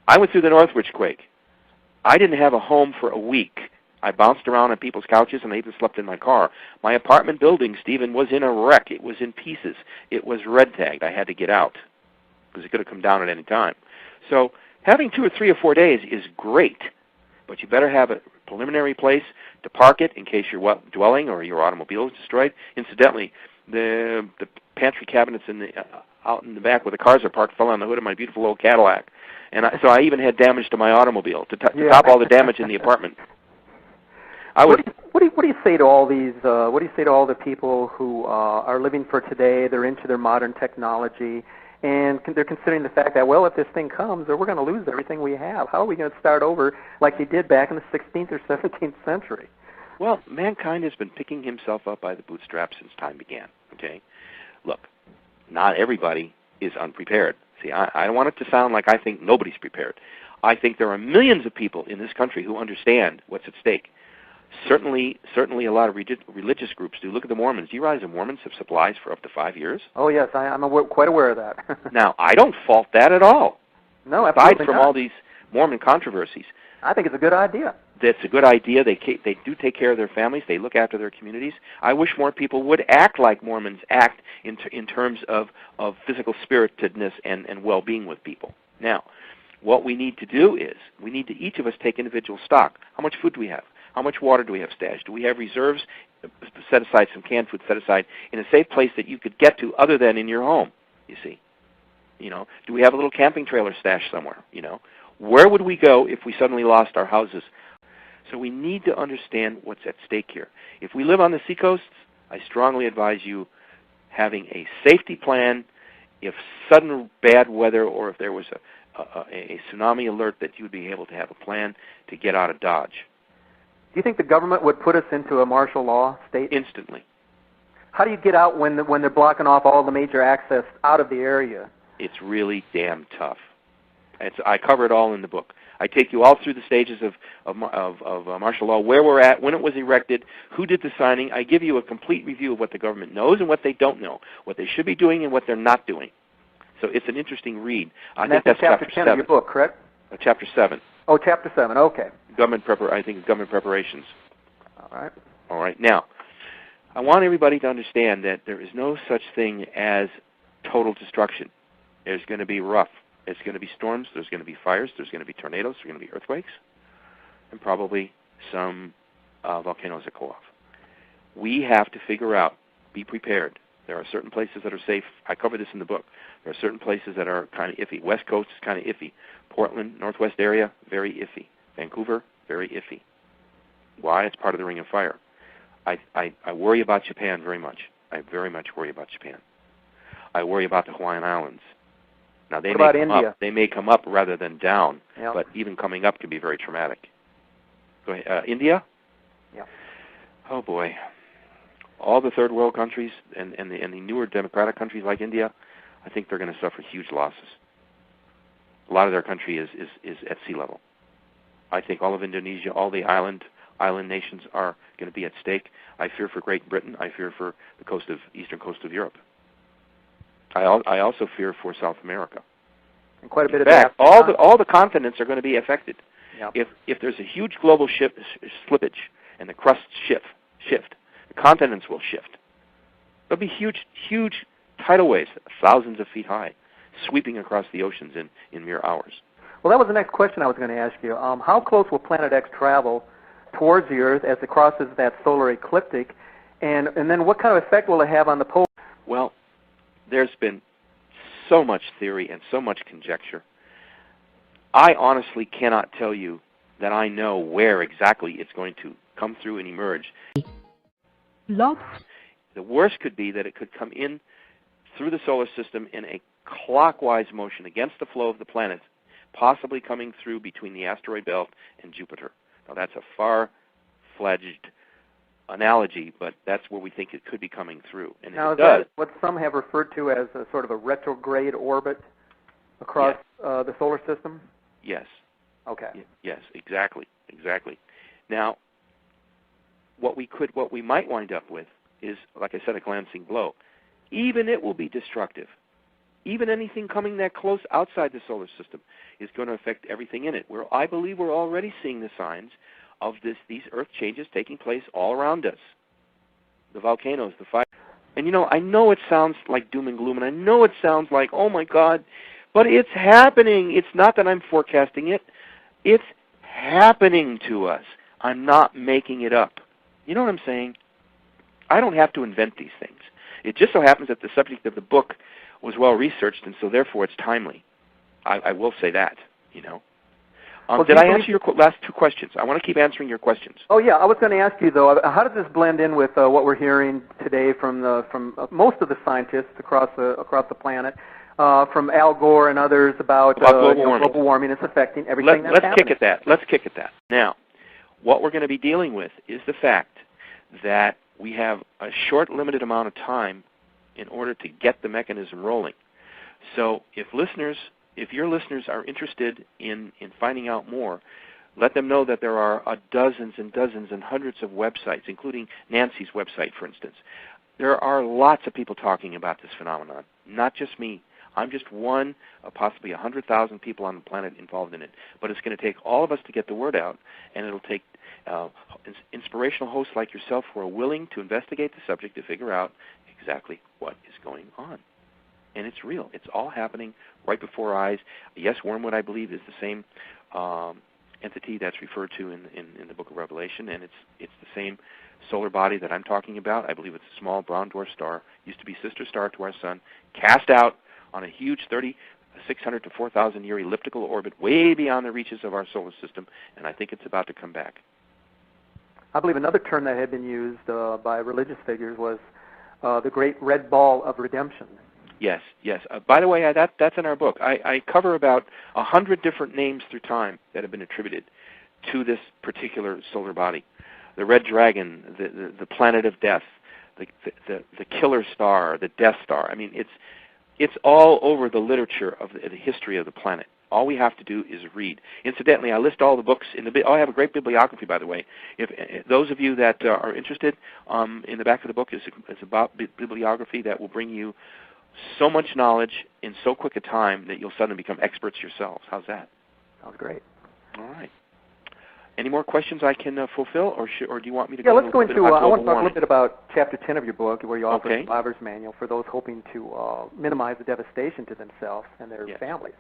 I went through the Northridge quake. I didn't have a home for a week. I bounced around on people's couches, and I even slept in my car. My apartment building, Stephen, was in a wreck. It was in pieces. It was red-tagged. I had to get out because it could have come down at any time. So having 2 or 3 or 4 days is great, but you better have a preliminary place to park it in case your dwelling or your automobile is destroyed. Incidentally, the pantry cabinets out in the back where the cars are parked fell on the hood of my beautiful old Cadillac, and so I even had damage to my automobile to top all the damage in the apartment. What do you say to all these? What do you say to all the people who are living for today? They're into their modern technology, and they're considering the fact that, well, if this thing comes, we're going to lose everything we have. How are we going to start over like they did back in the 16th or 17th century? Well, mankind has been picking himself up by the bootstraps since time began. Okay, look, not everybody is unprepared. See, I don't want it to sound like I think nobody's prepared. I think there are millions of people in this country who understand what's at stake. Certainly a lot of religious groups do. Look at the Mormons. Do you realize the Mormons have supplies for up to 5 years? Oh, yes, I'm quite aware of that. Now, I don't fault that at all. No, absolutely aside from all these Mormon controversies. I think it's a good idea. That's a good idea. They do take care of their families. They look after their communities. I wish more people would act like Mormons act in terms of physical spiritedness and well-being with people. Now, what we need to do is we need to each of us take individual stock. How much food do we have? How much water do we have stashed? Do we have reserves? Set aside some canned food, set aside in a safe place that you could get to other than in your home, you see. You know, do we have a little camping trailer stashed somewhere, you know? Where would we go if we suddenly lost our houses? So we need to understand what's at stake here. If we live on the seacoasts, I strongly advise you having a safety plan. If sudden bad weather or if there was a tsunami alert, that you would be able to have a plan to get out of Dodge. Do you think the government would put us into a martial law state? Instantly. How do you get out when they're blocking off all the major access out of the area? It's really damn tough. I cover it all in the book. I take you all through the stages of martial law, where we're at, when it was erected, who did the signing. I give you a complete review of what the government knows and what they don't know, what they should be doing and what they're not doing. So it's an interesting read. I think that's chapter 10 of your book, correct? Chapter 7. Oh, chapter 7. Okay. Government preparations. All right. All right. Now, I want everybody to understand that there is no such thing as total destruction. There's going to be rough. There's going to be storms. There's going to be fires. There's going to be tornadoes. There's going to be earthquakes, and probably some volcanoes that go off. We have to figure out, be prepared. There are certain places that are safe. I cover this in the book. There are certain places that are kind of iffy. West Coast is kind of iffy. Portland, Northwest area, very iffy. Vancouver, very iffy. Why? It's part of the Ring of Fire. I worry about Japan very much. I very much worry about Japan. I worry about the Hawaiian Islands. Now, they may come up. They may come up rather than down, but even coming up can be very traumatic. Go ahead. India? Yeah. Oh, boy. All the third world countries and the newer democratic countries like India, I think they're going to suffer huge losses. A lot of their country is at sea level. I think all of Indonesia, all the island nations are going to be at stake. I fear for Great Britain. I fear for the eastern coast of Europe. I also fear for South America. And quite a bit of that. All the continents are going to be affected. Yep. If there's a huge global slippage and the crusts shift, the continents will shift. There'll be huge tidal waves, thousands of feet high, sweeping across the oceans in mere hours. Well, that was the next question I was going to ask you. How close will Planet X travel towards the Earth as it crosses that solar ecliptic, and then what kind of effect will it have on the pole? Well, there's been so much theory and so much conjecture. I honestly cannot tell you that I know where exactly it's going to come through and emerge. The worst could be that it could come in through the solar system in a clockwise motion against the flow of the planets, possibly coming through between the asteroid belt and Jupiter. Now, that's a far-fledged analogy, but that's where we think it could be coming through. And now, if it does, that what some have referred to as a sort of a retrograde orbit across the solar system? Yes. Okay. Yes, exactly. Now, what we might wind up with is, like I said, a glancing blow. Even it will be destructive. Even anything coming that close outside the solar system is going to affect everything in it. I believe we're already seeing the signs of these Earth changes taking place all around us. The volcanoes, the fire. And, I know it sounds like doom and gloom, and I know it sounds like, oh, my God, but it's happening. It's not that I'm forecasting it. It's happening to us. I'm not making it up. You know what I'm saying? I don't have to invent these things. It just so happens that the subject of the book was well researched, and so therefore it's timely. I will say that, Well, did I answer your last two questions? I want to keep answering your questions. Oh yeah, I was going to ask you though, how does this blend in with what we're hearing today from most of the scientists across the planet, from Al Gore and others about global warming? It's affecting everything that's happening. Let's kick at that. Now, what we're going to be dealing with is the fact that we have a short, limited amount of time in order to get the mechanism rolling. So if your listeners are interested in finding out more, let them know that there are dozens and dozens and hundreds of websites, including Nancy's website, for instance. There are lots of people talking about this phenomenon, not just me. I'm just one of possibly 100,000 people on the planet involved in it. But it's going to take all of us to get the word out, and it'll take inspirational hosts like yourself who are willing to investigate the subject to figure out exactly what is going on. And it's real. It's all happening right before our eyes. Yes, wormwood, I believe, is the same entity that's referred to in the book of Revelation, and it's the same solar body that I'm talking about. I believe it's a small brown dwarf star, used to be sister star to our sun, cast out on a huge 3,600 to 4,000 year elliptical orbit way beyond the reaches of our solar system, and I think it's about to come back. I believe another term that had been used by religious figures was the great red ball of redemption. Yes. By the way, that's in our book. I cover about 100 different names through time that have been attributed to this particular solar body. The red dragon, the planet of death, the killer star, the Death Star. I mean, it's all over the literature of the history of the planet. All we have to do is read. Incidentally, I list all the books in the. I have a great bibliography, by the way. If those of you that are interested, in the back of the book is about bibliography that will bring you so much knowledge in so quick a time that you'll suddenly become experts yourselves. How's that? Sounds great. All right. Any more questions I can fulfill, or do you want me to Yeah, go let's into go a little bit into, about I want to global talk a warming? little bit about Chapter 10 of your book, where you offer a Okay. survivor's manual for those hoping to minimize the devastation to themselves and their Yes. families.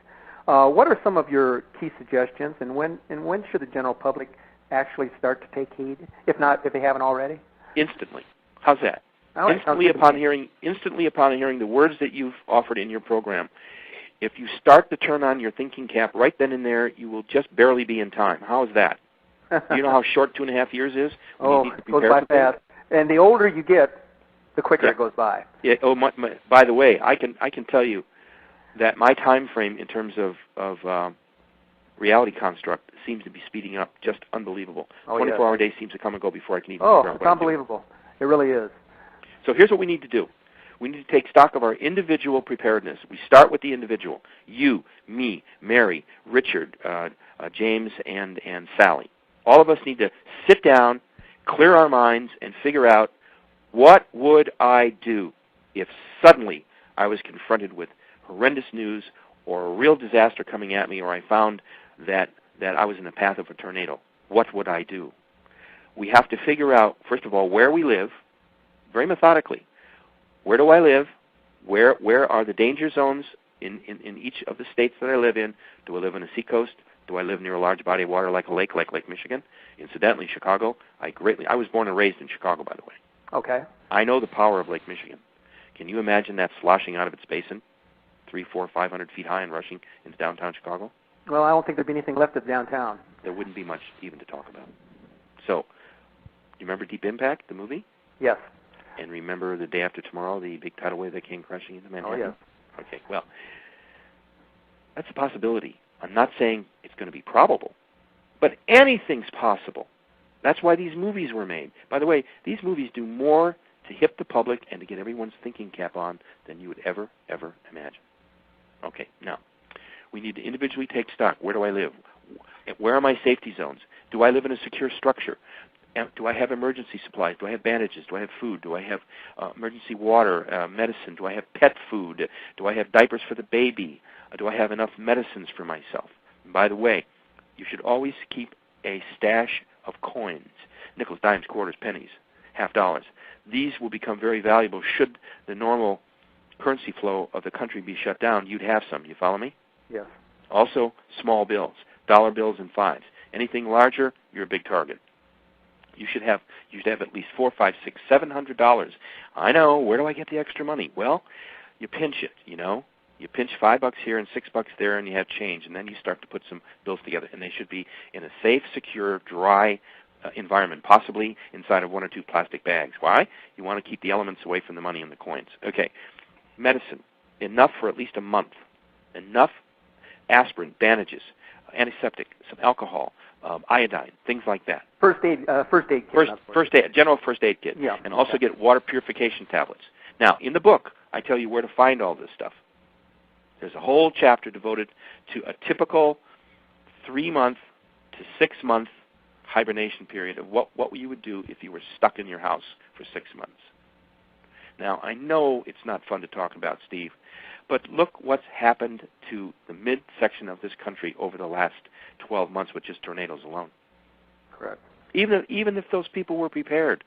What are some of your key suggestions, and when should the general public actually start to take heed, if they haven't already? Instantly. How's that? All right, Instantly upon hearing the words that you've offered in your program, if you start to turn on your thinking cap right then and there, you will just barely be in time. How is that? Do you know how short 2.5 years is? It goes by fast. And the older you get, the quicker it goes by. Yeah. Oh, by the way, I can tell you that my time frame in terms of reality construct seems to be speeding up. Just unbelievable. 24-hour days seems to come and go before I can even figure out what it's unbelievable. It really is. So here's what we need to do. We need to take stock of our individual preparedness. We start with the individual. You, me, Mary, Richard, James, and Sally. All of us need to sit down, clear our minds, and figure out, what would I do if suddenly I was confronted with horrendous news or a real disaster coming at me, or I found that I was in the path of a tornado? What would I do? We have to figure out, first of all, where we live, very methodically. Where do I live? Where are the danger zones in each of the states that I live in? Do I live on a seacoast? Do I live near a large body of water like a lake, like Lake Michigan? Incidentally, Chicago, I was born and raised in Chicago, by the way. Okay. I know the power of Lake Michigan. Can you imagine that sloshing out of its basin, 300, 400, 500 feet high and rushing into downtown Chicago? Well, I don't think there'd be anything left of downtown. There wouldn't be much even to talk about. So, you remember Deep Impact, the movie? Yes. And remember The Day After Tomorrow, the big tidal wave that came crashing into Manhattan? Oh, yes. Okay, well, that's a possibility. I'm not saying it's going to be probable, but anything's possible. That's why these movies were made. By the way, these movies do more to hip the public and to get everyone's thinking cap on than you would ever imagine. Okay, now, we need to individually take stock. Where do I live? Where are my safety zones? Do I live in a secure structure? Do I have emergency supplies? Do I have bandages? Do I have food? Do I have emergency water, medicine? Do I have pet food? Do I have diapers for the baby? Do I have enough medicines for myself? And by the way, you should always keep a stash of coins, nickels, dimes, quarters, pennies, $50. These will become very valuable should the normal currency flow of the country be shut down. You'd have some. You follow me? Yes. Also, small bills, dollar bills and fives. Anything larger, you're a big target. You should have at least $400, $500, $600, $700. I know. Where do I get the extra money? Well, you pinch it. You pinch $5 here and $6 there, and you have change, and then you start to put some bills together, and they should be in a safe, secure, dry environment, possibly inside of 1 or 2 plastic bags. Why? You want to keep the elements away from the money and the coins. Okay. Medicine, enough for at least a month. Enough aspirin, bandages, antiseptic, some alcohol, iodine, things like that. First aid kit. General first aid kit. Yeah. And also get water purification tablets. Now, in the book, I tell you where to find all this stuff. There's a whole chapter devoted to a typical 3-month to 6-month hibernation period of what you would do if you were stuck in your house for 6 months. Now, I know it's not fun to talk about, Steve, but look what's happened to the midsection of this country over the last 12 months with just tornadoes alone. Correct. Even if those people were prepared,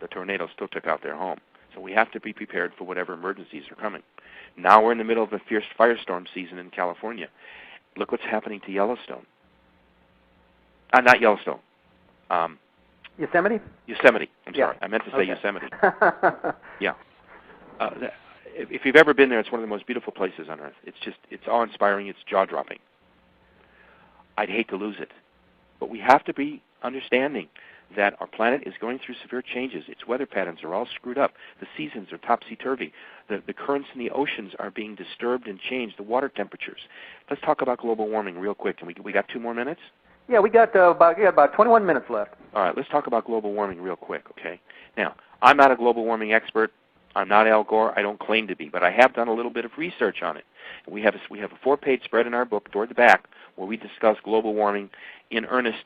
the tornado still took out their home. So we have to be prepared for whatever emergencies are coming. Now we're in the middle of a fierce firestorm season in California. Look what's happening to Yellowstone. Not Yellowstone. Yosemite? Yosemite. I'm sorry. I meant to say Yosemite. Yeah. If you've ever been there, it's one of the most beautiful places on Earth. It's awe-inspiring. It's jaw-dropping. I'd hate to lose it. But we have to be understanding that our planet is going through severe changes. Its weather patterns are all screwed up. The seasons are topsy-turvy. The currents in the oceans are being disturbed and changed. The water temperatures. Let's talk about global warming real quick. And we got 2 more minutes? Yeah, we got about 21 minutes left. All right, let's talk about global warming real quick, okay? Now, I'm not a global warming expert. I'm not Al Gore. I don't claim to be, but I have done a little bit of research on it. We have a 4-page spread in our book toward the back where we discuss global warming in earnest.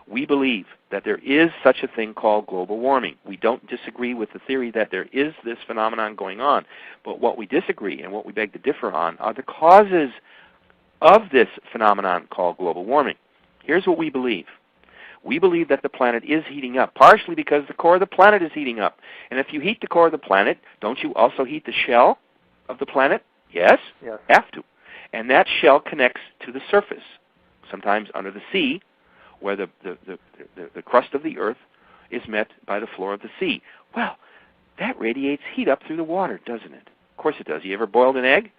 We believe that there is such a thing called global warming. We don't disagree with the theory that there is this phenomenon going on, but what we disagree and what we beg to differ on are the causes of this phenomenon called global warming. Here's what we believe. We believe that the planet is heating up, partially because the core of the planet is heating up. And if you heat the core of the planet, don't you also heat the shell of the planet? Yes? Yes. Have to. And that shell connects to the surface, sometimes under the sea, where the crust of the earth is met by the floor of the sea. Well, that radiates heat up through the water, doesn't it? Of course it does. You ever boiled an egg?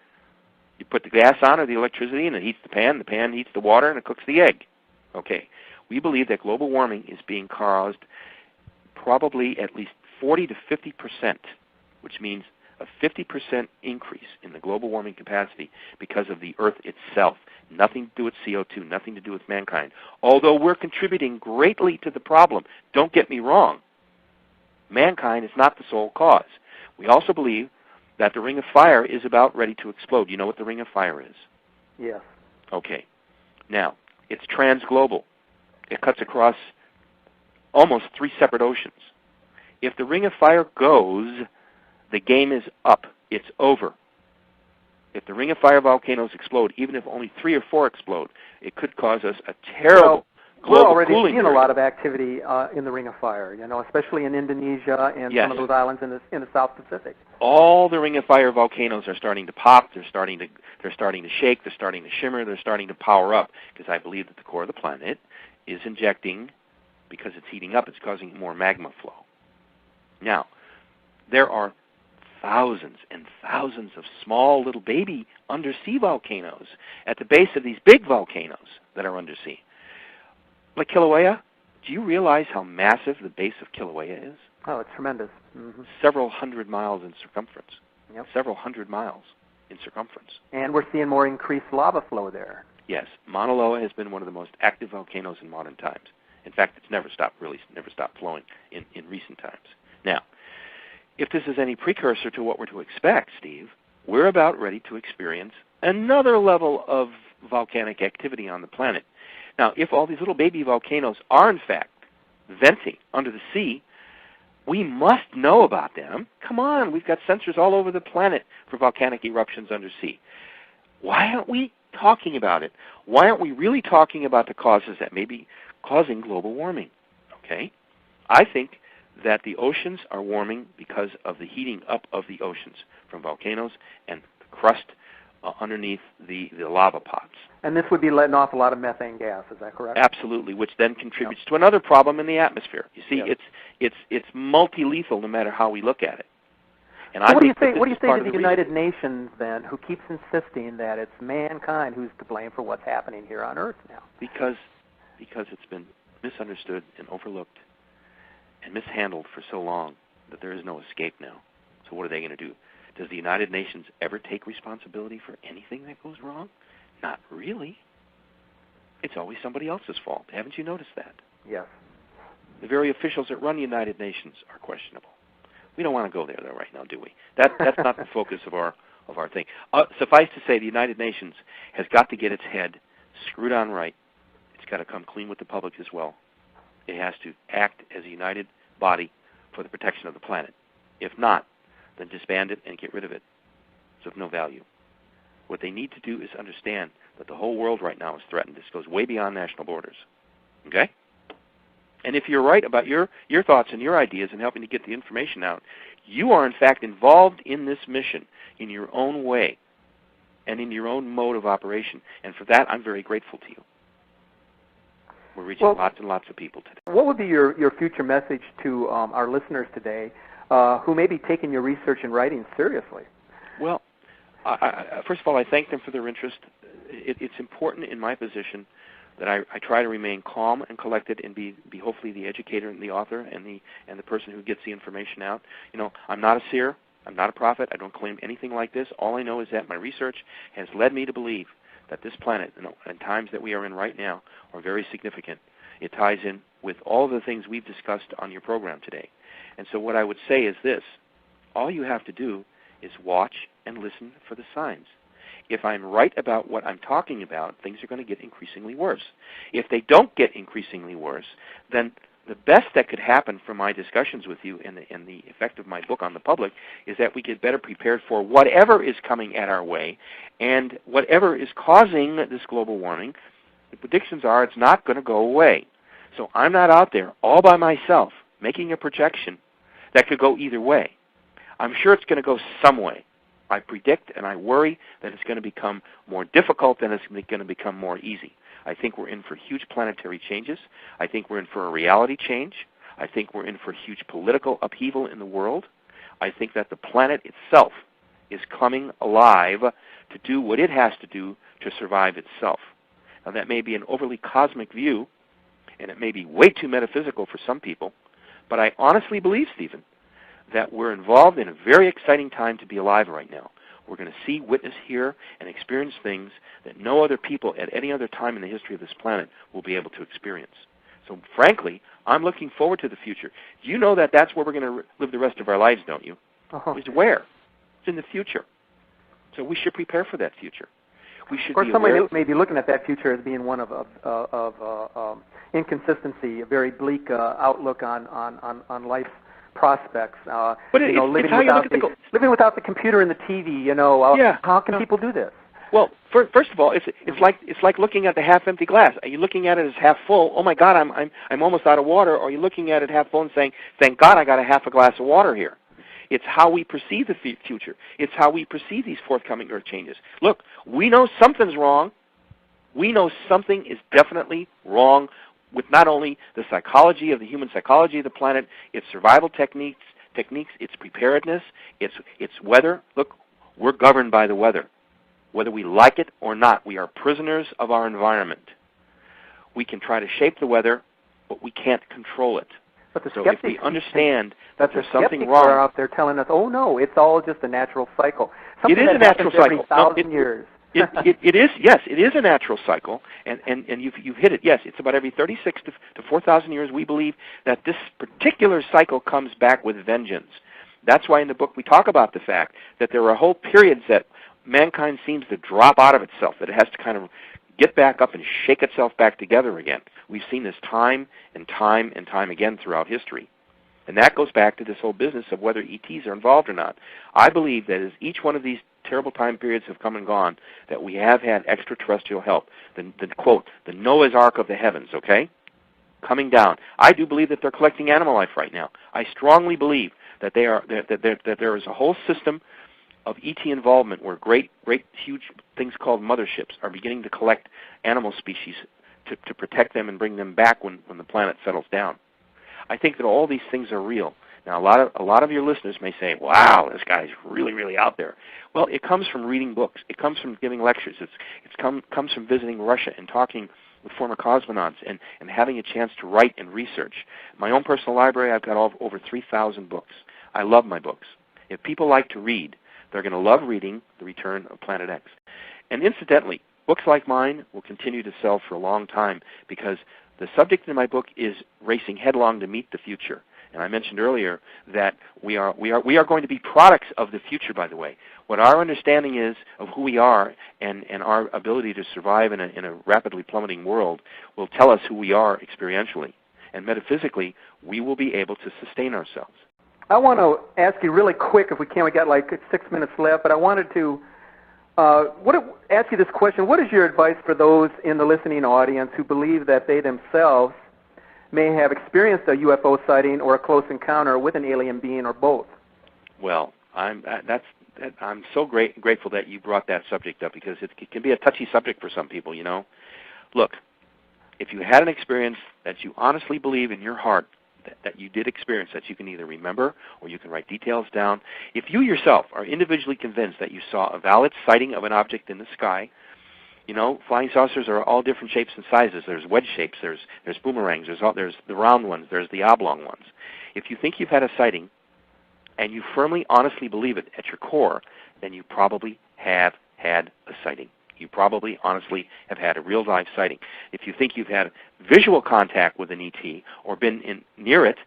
You put the gas on or the electricity, and it heats the pan heats the water, and it cooks the egg. Okay. We believe that global warming is being caused probably at least 40 to 50%, which means a 50% increase in the global warming capacity because of the Earth itself. Nothing to do with CO2, nothing to do with mankind. Although we're contributing greatly to the problem, don't get me wrong, mankind is not the sole cause. We also believe that the Ring of Fire is about ready to explode. You know what the Ring of Fire is? Yes. Okay. Now, it's transglobal. It cuts across almost 3 separate oceans. If the Ring of Fire goes, the game is up. It's over. If the Ring of Fire volcanoes explode, even if only 3 or 4 explode, it could cause us a terrible global we're already cooling seeing period. a lot of activity in the Ring of Fire, especially in Indonesia and Yes. some of those islands in the South Pacific. All the Ring of Fire volcanoes are starting to pop. They're starting to shake. They're starting to shimmer. They're starting to power up, because I believe that the core of the planet is injecting, because it's heating up, it's causing more magma flow. Now, there are thousands and thousands of small little baby undersea volcanoes at the base of these big volcanoes that are undersea. Like Kilauea, do you realize how massive the base of Kilauea is? Oh, it's tremendous. Mm-hmm. Several hundred miles in circumference. Yep. Several hundred miles in circumference. And we're seeing more increased lava flow there. Yes, Mauna Loa has been one of the most active volcanoes in modern times. In fact, it's never stopped flowing in recent times. Now, if this is any precursor to what we're to expect, Steve, we're about ready to experience another level of volcanic activity on the planet. Now, if all these little baby volcanoes are in fact venting under the sea, we must know about them. Come on, we've got sensors all over the planet for volcanic eruptions undersea. Why aren't we talking about it? Why aren't we really talking about the causes that may be causing global warming? Okay? I think that the oceans are warming because of the heating up of the oceans from volcanoes and the crust underneath the lava pots. And this would be letting off a lot of methane gas, is that correct? Absolutely, which then contributes to another problem in the atmosphere. You see, Yep. it's multi-lethal no matter how we look at it. And So I what do you think say? What do you say to the reason. United Nations then, who keeps insisting that it's mankind who's to blame for what's happening here on Earth now? Because it's been misunderstood and overlooked and mishandled for so long that there is no escape now. So what are they going to do? Does the United Nations ever take responsibility for anything that goes wrong? Not really. It's always somebody else's fault. Haven't you noticed that? Yes. The very officials that run the United Nations are questionable. We don't want to go there, though, right now, do we? That's not the focus of our thing. Suffice to say, the United Nations has got to get its head screwed on right. It's got to come clean with the public as well. It has to act as a united body for the protection of the planet. If not, then disband it and get rid of it. It's of no value. What they need to do is understand that the whole world right now is threatened. This goes way beyond national borders. Okay? And if you're right about your thoughts and your ideas and helping to get the information out, you are in fact involved in this mission in your own way and in your own mode of operation. And for that, I'm very grateful to you. We're reaching lots and lots of people today. What would be your future message to our listeners today who may be taking your research and writing seriously? Well, first of all, I thank them for their interest. It's important in my position that I try to remain calm and collected and be hopefully the educator and the author and the person who gets the information out. You know, I'm not a seer. I'm not a prophet. I don't claim anything like this. All I know is that my research has led me to believe that this planet, and times that we are in right now, are very significant. It ties in with all the things we've discussed on your program today. And so what I would say is this. All you have to do is watch and listen for the signs. If I'm right about what I'm talking about, things are going to get increasingly worse. If they don't get increasingly worse, then the best that could happen from my discussions with you and the effect of my book on the public is that we get better prepared for whatever is coming at our way, and whatever is causing this global warming, the predictions are it's not going to go away. So I'm not out there all by myself making a projection that could go either way. I'm sure it's going to go some way. I predict and I worry that it's going to become more difficult than it's going to become more easy. I think we're in for huge planetary changes. I think we're in for a reality change. I think we're in for huge political upheaval in the world. I think that the planet itself is coming alive to do what it has to do to survive itself. Now, that may be an overly cosmic view, and it may be way too metaphysical for some people, but I honestly believe, Stephen, that we're involved in a very exciting time to be alive right now. We're going to see, witness, hear, and experience things that no other people at any other time in the history of this planet will be able to experience. So, frankly, I'm looking forward to the future. You know that that's where we're going to live the rest of our lives, don't you? Uh-huh. It's where? It's in the future. So we should prepare for that future. We should of course, be somebody aware. may be looking at that future as being one of inconsistency, a very bleak outlook on life's prospects. But living without the computer and the TV. How can people do this? Well, first of all, it's like looking at the half-empty glass. Are you looking at it as half full? Oh my God, I'm almost out of water. Or are you looking at it half full and saying, thank God I got a half a glass of water here? It's how we perceive the future. It's how we perceive these forthcoming Earth changes. Look, we know something's wrong. We know something is definitely wrong with not only the psychology of the human psychology of the planet, its survival techniques, its preparedness, its weather. Look, we're governed by the weather. Whether we like it or not, we are prisoners of our environment. We can try to shape the weather, but we can't control it. But the so if we understand that there's something wrong, are out there telling us, "Oh no, it's all just a natural cycle." Something it is a natural cycle. Every 1,000 years. It is. Yes, it is a natural cycle, and you've hit it. Yes, it's about every 36 to 4,000 years. We believe that this particular cycle comes back with vengeance. That's why in the book we talk about the fact that there are whole periods that mankind seems to drop out of itself, that it has to kind of get back up and shake itself back together again. We've seen this time and time and time again throughout history. And that goes back to this whole business of whether ETs are involved or not. I believe that as each one of these terrible time periods have come and gone, that we have had extraterrestrial help. The quote, the Noah's Ark of the heavens, okay? Coming down. I do believe that they're collecting animal life right now. I strongly believe that that there is a whole system of ET involvement where great, huge things called motherships are beginning to collect animal species to protect them and bring them back when the planet settles down. I think that all these things are real. Now, a lot of your listeners may say, "Wow, this guy's really, really out there." Well, it comes from reading books. It comes from giving lectures. It comes from visiting Russia and talking with former cosmonauts and having a chance to write and research. My own personal library, I've got over 3,000 books. I love my books. If people like to read, they're going to love reading The Return of Planet X. And incidentally, books like mine will continue to sell for a long time because the subject in my book is racing headlong to meet the future. And I mentioned earlier that we are going to be products of the future, by the way. What our understanding is of who we are and our ability to survive in a rapidly plummeting world will tell us who we are experientially. And metaphysically, we will be able to sustain ourselves. I want to ask you really quick, if we can. We got like 6 minutes left, but I wanted to ask you this question. What is your advice for those in the listening audience who believe that they themselves may have experienced a UFO sighting or a close encounter with an alien being or both? Well, I'm so grateful that you brought that subject up because it can be a touchy subject for some people, you know. Look, if you had an experience that you honestly believe in your heart that you did experience, that you can either remember or you can write details down. If you yourself are individually convinced that you saw a valid sighting of an object in the sky, you know, flying saucers are all different shapes and sizes. There's wedge shapes, there's boomerangs, there's the round ones, there's the oblong ones. If you think you've had a sighting and you firmly, honestly believe it at your core, then you probably have had a sighting. You probably, honestly, have had a real-life sighting. If you think you've had visual contact with an ET or been near it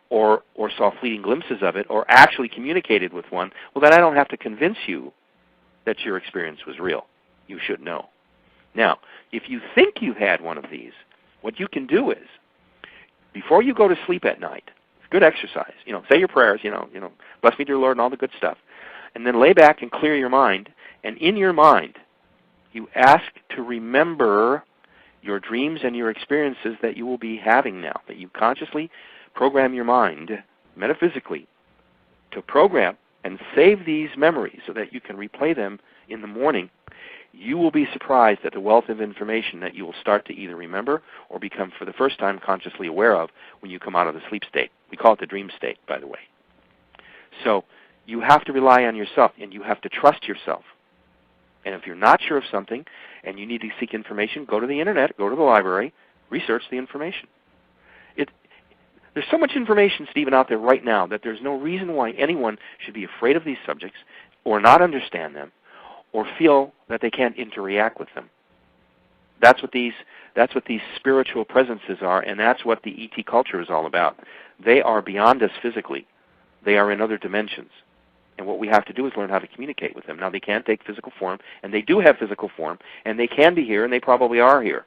or saw fleeting glimpses of it or actually communicated with one, well, then I don't have to convince you that your experience was real. You should know. Now, if you think you've had one of these, what you can do is, before you go to sleep at night, it's good exercise. You know, say your prayers, you know, bless me, dear Lord, and all the good stuff. And then lay back and clear your mind. And in your mind, you ask to remember your dreams and your experiences that you will be having now, that you consciously program your mind metaphysically to program and save these memories so that you can replay them in the morning, you will be surprised at the wealth of information that you will start to either remember or become for the first time consciously aware of when you come out of the sleep state. We call it the dream state, by the way. So you have to rely on yourself, and you have to trust yourself. And if you're not sure of something and you need to seek information, go to the internet, go to the library, research the information. There's so much information, Stephen, out there right now that there's no reason why anyone should be afraid of these subjects or not understand them or feel that they can't interact with them. That's what these spiritual presences are, and that's what the ET culture is all about. They are beyond us physically. They are in other dimensions. And what we have to do is learn how to communicate with them. Now, they can take physical form, and they do have physical form, and they can be here, and they probably are here.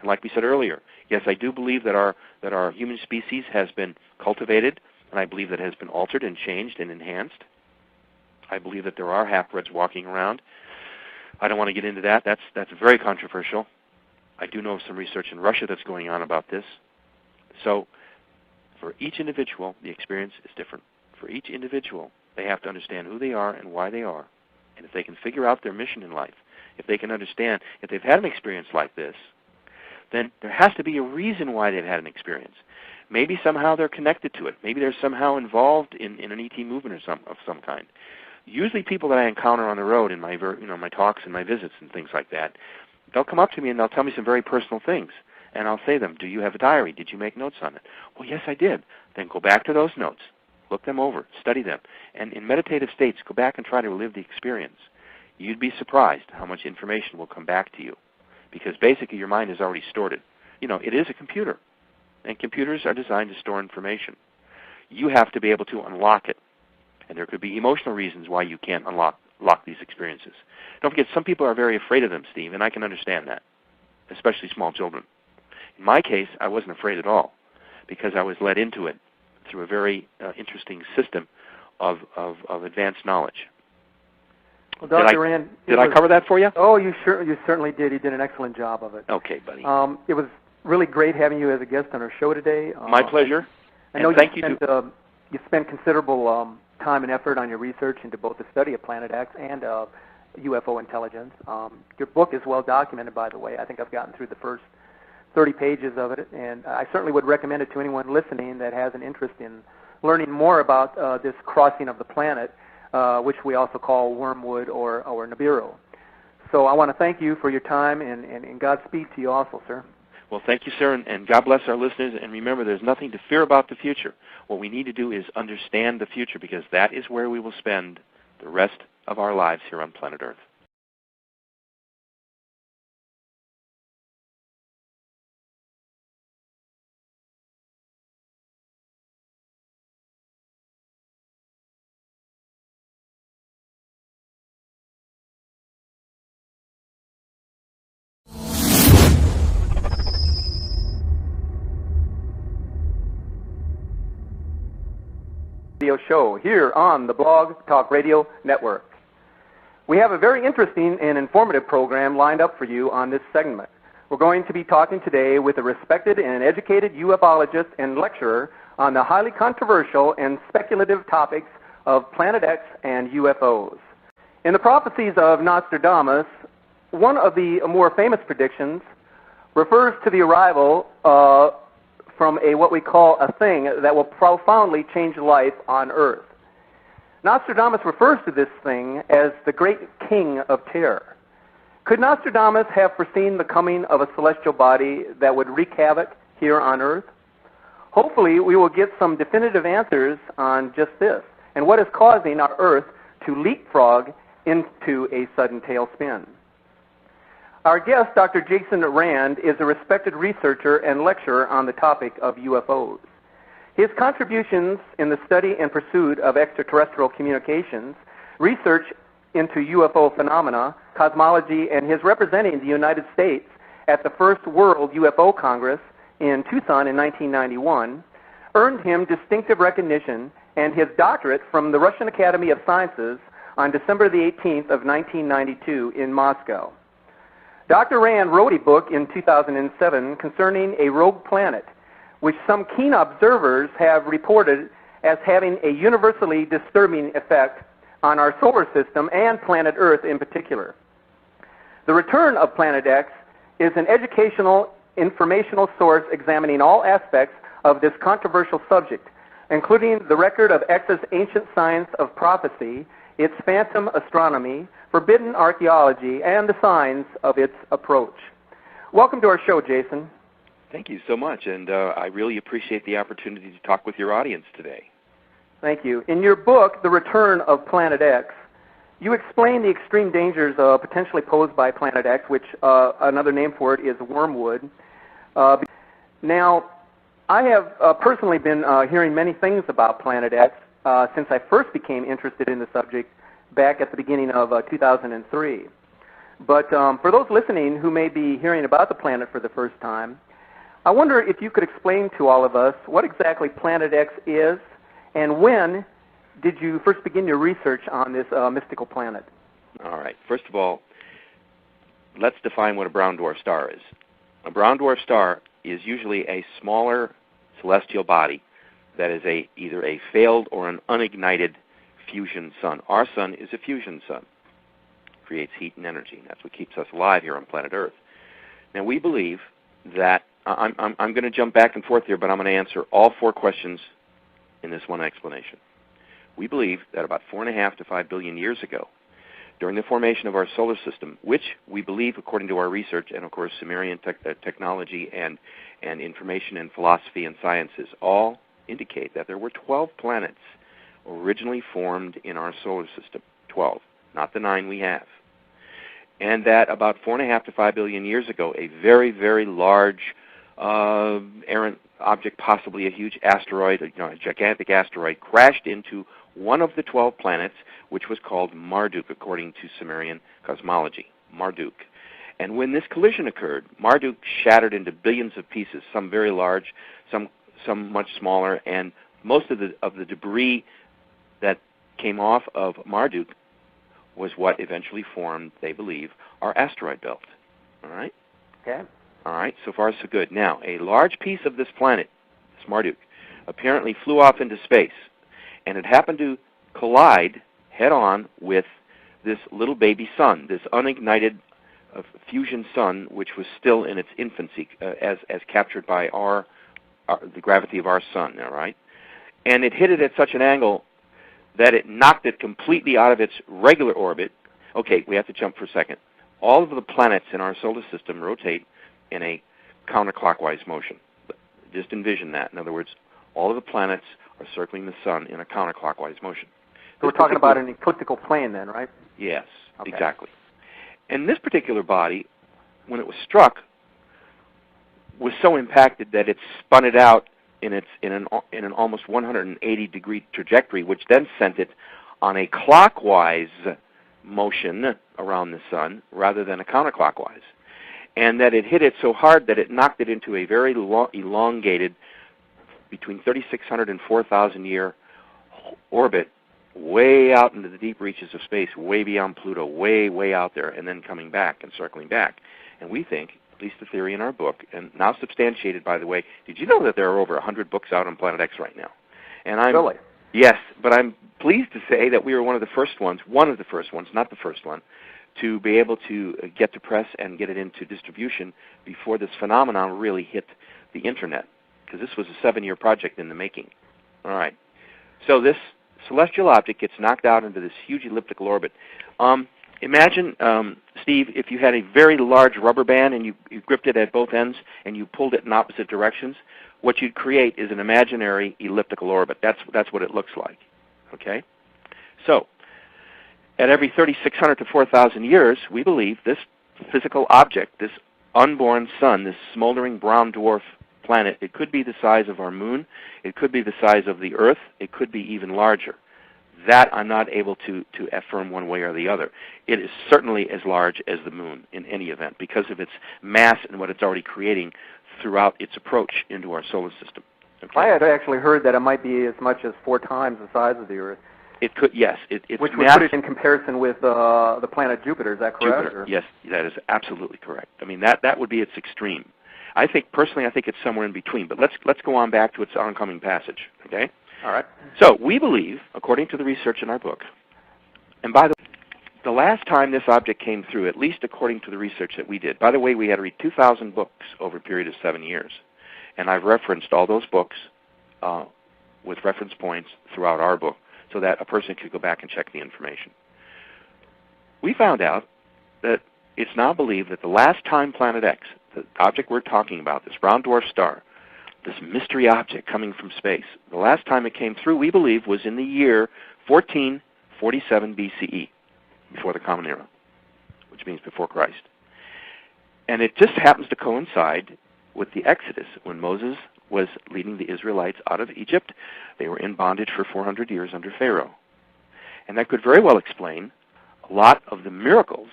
And like we said earlier, yes, I do believe that our human species has been cultivated, and I believe that it has been altered and changed and enhanced. I believe that there are half-breds walking around. I don't want to get into that. That's very controversial. I do know of some research in Russia that's going on about this. So for each individual, the experience is different. For each individual, they have to understand who they are and why they are. And if they can figure out their mission in life, if they can understand, if they've had an experience like this, then there has to be a reason why they've had an experience. Maybe somehow they're connected to it. Maybe they're somehow involved in an ET movement of some kind. Usually people that I encounter on the road in my my talks and my visits and things like that, they'll come up to me and they'll tell me some very personal things. And I'll say to them, do you have a diary? Did you make notes on it? Well, yes, I did. Then go back to those notes. Look them over. Study them. And in meditative states, go back and try to relive the experience. You'd be surprised how much information will come back to you. Because basically your mind has already stored it. It is a computer. And computers are designed to store information. You have to be able to unlock it. And there could be emotional reasons why you can't unlock these experiences. Don't forget, some people are very afraid of them, Steve, and I can understand that, especially small children. In my case, I wasn't afraid at all because I was led into it through a very interesting system of advanced knowledge. Well, Dr. Rand, did I cover that for you? Oh, you certainly did. You did an excellent job of it. Okay, buddy. It was really great having you as a guest on our show today. My pleasure. I know you spent considerable time and effort on your research into both the study of Planet X and UFO intelligence. Your book is well documented, by the way. I think I've gotten through the first 30 pages of it, and I certainly would recommend it to anyone listening that has an interest in learning more about this crossing of the planet, which we also call wormwood or Nibiru. So I want to thank you for your time, and Godspeed to you also, sir. Well, thank you, sir, and God bless our listeners. And remember, there's nothing to fear about the future. What we need to do is understand the future, because that is where we will spend the rest of our lives here on planet Earth. Radio show here on the Blog Talk Radio Network. We have a very interesting and informative program lined up for you on this segment. We're going to be talking today with a respected and educated ufologist and lecturer on the highly controversial and speculative topics of Planet X and UFOs. In the prophecies of Nostradamus, one of the more famous predictions refers to the arrival from what we call a thing that will profoundly change life on Earth. Nostradamus refers to this thing as the Great King of Terror. Could Nostradamus have foreseen the coming of a celestial body that would wreak havoc here on Earth? Hopefully, we will get some definitive answers on just this, and what is causing our Earth to leapfrog into a sudden tailspin. Our guest, Dr. Jason Rand, is a respected researcher and lecturer on the topic of UFOs. His contributions in the study and pursuit of extraterrestrial communications, research into UFO phenomena, cosmology, and his representing the United States at the First World UFO Congress in Tucson in 1991, earned him distinctive recognition and his doctorate from the Russian Academy of Sciences on December the 18th of 1992 in Moscow. Dr. Rand wrote a book in 2007 concerning a rogue planet, which some keen observers have reported as having a universally disturbing effect on our solar system and planet Earth in particular. The Return of Planet X is an educational, informational source examining all aspects of this controversial subject, including the record of X's ancient science of prophecy, its phantom astronomy, forbidden archaeology, and the signs of its approach. Welcome to our show, Jason. Thank you so much, and I really appreciate the opportunity to talk with your audience today. Thank you. In your book, The Return of Planet X, you explain the extreme dangers potentially posed by Planet X, which another name for it is wormwood. Now, I have personally been hearing many things about Planet X since I first became interested in the subject back at the beginning of 2003. But for those listening who may be hearing about the planet for the first time, I wonder if you could explain to all of us what exactly Planet X is, and when did you first begin your research on this mystical planet? All right. First of all, let's define what a brown dwarf star is. A brown dwarf star is usually a smaller celestial body that is either a failed or an unignited fusion sun. Our sun is a fusion sun. It creates heat and energy, and that's what keeps us alive here on planet Earth. Now, we believe that, I'm going to jump back and forth here, but I'm going to answer all four questions in this one explanation. We believe that about 4.5 to 5 billion years ago, during the formation of our solar system, which we believe, according to our research and, of course, Sumerian technology and information and philosophy and sciences, all indicate that there were 12 planets originally formed in our solar system. 12, not the 9 we have. And that about 4.5 to 5 billion years ago, a very, very large errant object, possibly a huge asteroid, a gigantic asteroid, crashed into one of the 12 planets, which was called Marduk, according to Sumerian cosmology, Marduk. And when this collision occurred, Marduk shattered into billions of pieces, some very large, some much smaller, and most of the debris that came off of Marduk was what eventually formed, they believe, our asteroid belt. All right? Okay. All right, so far so good. Now, a large piece of this planet, this Marduk, apparently flew off into space, and it happened to collide head-on with this little baby sun, this unignited fusion sun, which was still in its infancy, as captured by the gravity of our sun. All right, and it hit it at such an angle that it knocked it completely out of its regular orbit. Okay, we have to jump for a second. All of the planets in our solar system rotate in a counterclockwise motion. Just envision that. In other words, all of the planets are circling the sun in a counterclockwise motion. So we're talking about an elliptical plane then, right? Yes, okay. Exactly. And this particular body, when it was struck, was so impacted that it spun it out in an almost 180-degree trajectory, which then sent it on a clockwise motion around the sun rather than a counterclockwise. And that it hit it so hard that it knocked it into a very elongated, between 3,600 and 4,000 year orbit, way out into the deep reaches of space, way beyond Pluto, way out there, and then coming back and circling back. And we think, at least the theory in our book, and now substantiated, by the way, did you know that there are over 100 books out on Planet X right now? And Really? Yes, but I'm pleased to say that we were one of the first ones, not the first one, to be able to get to press and get it into distribution before this phenomenon really hit the Internet, because this was a 7-year project in the making. All right. So this celestial object gets knocked out into this huge elliptical orbit. Imagine, Steve, if you had a very large rubber band and you gripped it at both ends and you pulled it in opposite directions, what you'd create is an imaginary elliptical orbit. That's what it looks like. Okay? So, at every 3,600 to 4,000 years, we believe this physical object, this unborn sun, this smoldering brown dwarf planet, it could be the size of our moon, it could be the size of the Earth, it could be even larger. That I'm not able to affirm one way or the other. It is certainly as large as the moon in any event because of its mass and what it's already creating throughout its approach into our solar system. Okay? I had actually heard that it might be as much as 4 times the size of the Earth. It could, yes. It's which would put it in comparison with the planet Jupiter. Is that correct? Jupiter. Yes, that is absolutely correct. I mean, that would be its extreme. I think it's somewhere in between. But let's go on back to its oncoming passage. Okay. All right. So we believe, according to the research in our book, and by the last time this object came through, at least according to the research that we did. By the way, we had to read 2,000 books over a period of 7 years, and I've referenced all those books with reference points throughout our book, so that a person could go back and check the information. We found out that it's now believed that the last time Planet X, the object we're talking about, this brown dwarf star, this mystery object coming from space, the last time it came through, we believe, was in the year 1447 BCE, before the Common Era, which means before Christ. And it just happens to coincide with the Exodus, when Moses was leading the Israelites out of Egypt. They were in bondage for 400 years under Pharaoh. And that could very well explain a lot of the miracles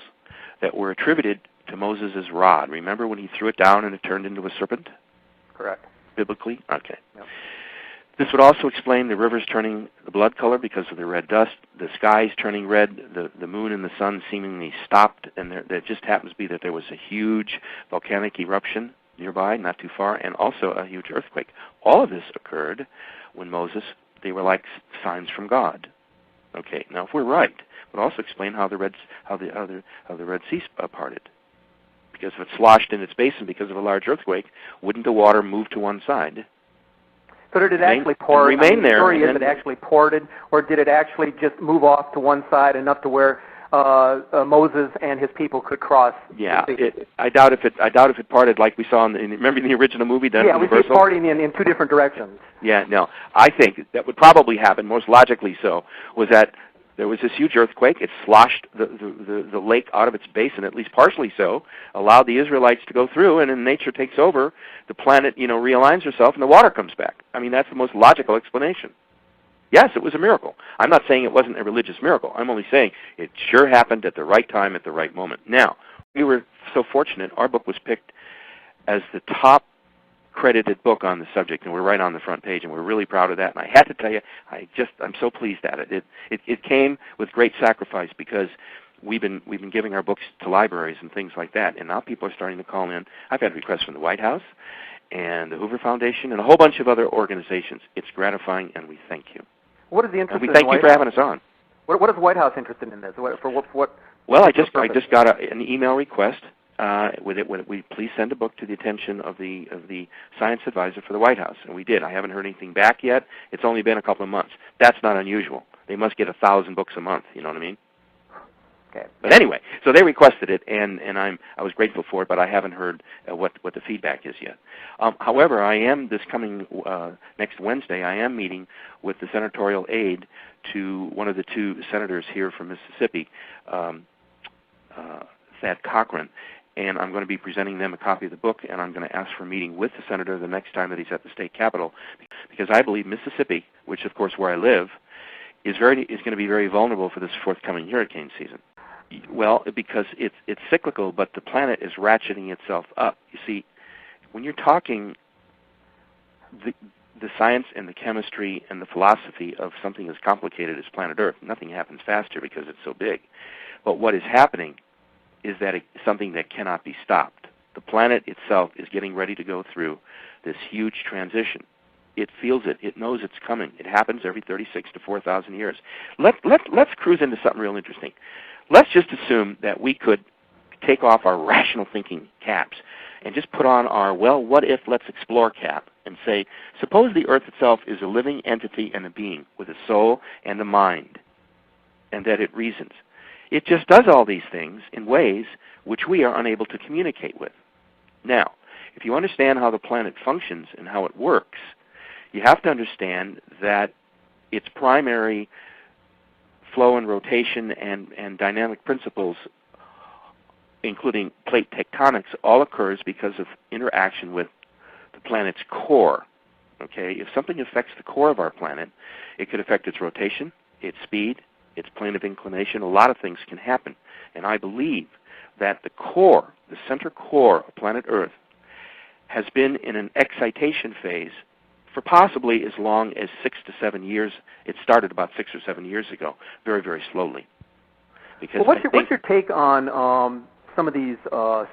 that were attributed to Moses' rod. Remember when he threw it down and it turned into a serpent? Correct. Biblically? Okay. Yep. This would also explain the rivers turning the blood color because of the red dust, the skies turning red, the moon and the sun seemingly stopped, and there just happens to be that there was a huge volcanic eruption nearby, not too far, and also a huge earthquake. All of this occurred when Moses, they were like signs from God. Okay, now if we're right, it would also explain how the Red Sea parted. Because if it sloshed in its basin because of a large earthquake, wouldn't the water move to one side? So did it actually pour? Remain there. Is it actually ported, or did it actually just move off to one side enough to where Moses and his people could cross? Yeah, I doubt if it parted like we saw remember in the original movie done. Yeah, we see it parting in two different directions. Yeah, no, I think that would probably happen, most logically so, was that there was this huge earthquake. It sloshed the lake out of its basin, at least partially so, allowed the Israelites to go through, and then nature takes over. The planet, realigns herself, and the water comes back. I mean, that's the most logical explanation. Yes, it was a miracle. I'm not saying it wasn't a religious miracle. I'm only saying it sure happened at the right time, at the right moment. Now, we were so fortunate. Our book was picked as the top credited book on the subject, and we're right on the front page, and we're really proud of that. And I had to tell you, I'm so pleased at it. It came with great sacrifice, because we've been giving our books to libraries and things like that, and now people are starting to call in. I've had requests from the White House and the Hoover Foundation and a whole bunch of other organizations. It's gratifying, and we thank you. What is the interest? And we thank you for having us on. What is the White House interested in this? What? Well, I just got an email request. With it, we please send a book to the attention of the science advisor for the White House, and we did. I haven't heard anything back yet. It's only been a couple of months. That's not unusual. They must get 1,000 books a month. You know what I mean? Okay. But anyway, so they requested it, and I was grateful for it, but I haven't heard what the feedback is yet. However, I am this coming next Wednesday. I am meeting with the senatorial aide to one of the two senators here from Mississippi, Thad Cochran. And I'm going to be presenting them a copy of the book, and I'm going to ask for a meeting with the senator the next time that he's at the state capitol, because I believe Mississippi, which of course where I live, is going to be very vulnerable for this forthcoming hurricane season. Well, because it's cyclical, but the planet is ratcheting itself up. You see, when you're talking the science and the chemistry and the philosophy of something as complicated as planet Earth, nothing happens faster because it's so big. But what is happening is that it's something that cannot be stopped. The planet itself is getting ready to go through this huge transition. It feels it. It knows it's coming. It happens every 36 to 4,000 years. Let's cruise into something real interesting. Let's just assume that we could take off our rational thinking caps and just put on our, well, what if, let's explore cap, and say, suppose the Earth itself is a living entity and a being with a soul and a mind, and that it reasons. It just does all these things in ways which we are unable to communicate with. Now, if you understand how the planet functions and how it works, you have to understand that its primary flow and rotation and dynamic principles, including plate tectonics, all occurs because of interaction with the planet's core. Okay? If something affects the core of our planet, it could affect its rotation, its speed, its plane of inclination. A lot of things can happen. And I believe that the core, the center core of planet Earth, has been in an excitation phase for possibly as long as 6 to 7 years. It started about 6 or 7 years ago, very, very slowly. Because what's your take on some of these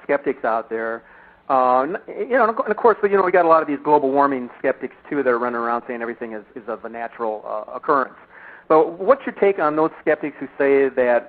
skeptics out there? And of course, we got a lot of these global warming skeptics too that are running around saying everything is of a natural occurrence. But what's your take on those skeptics who say that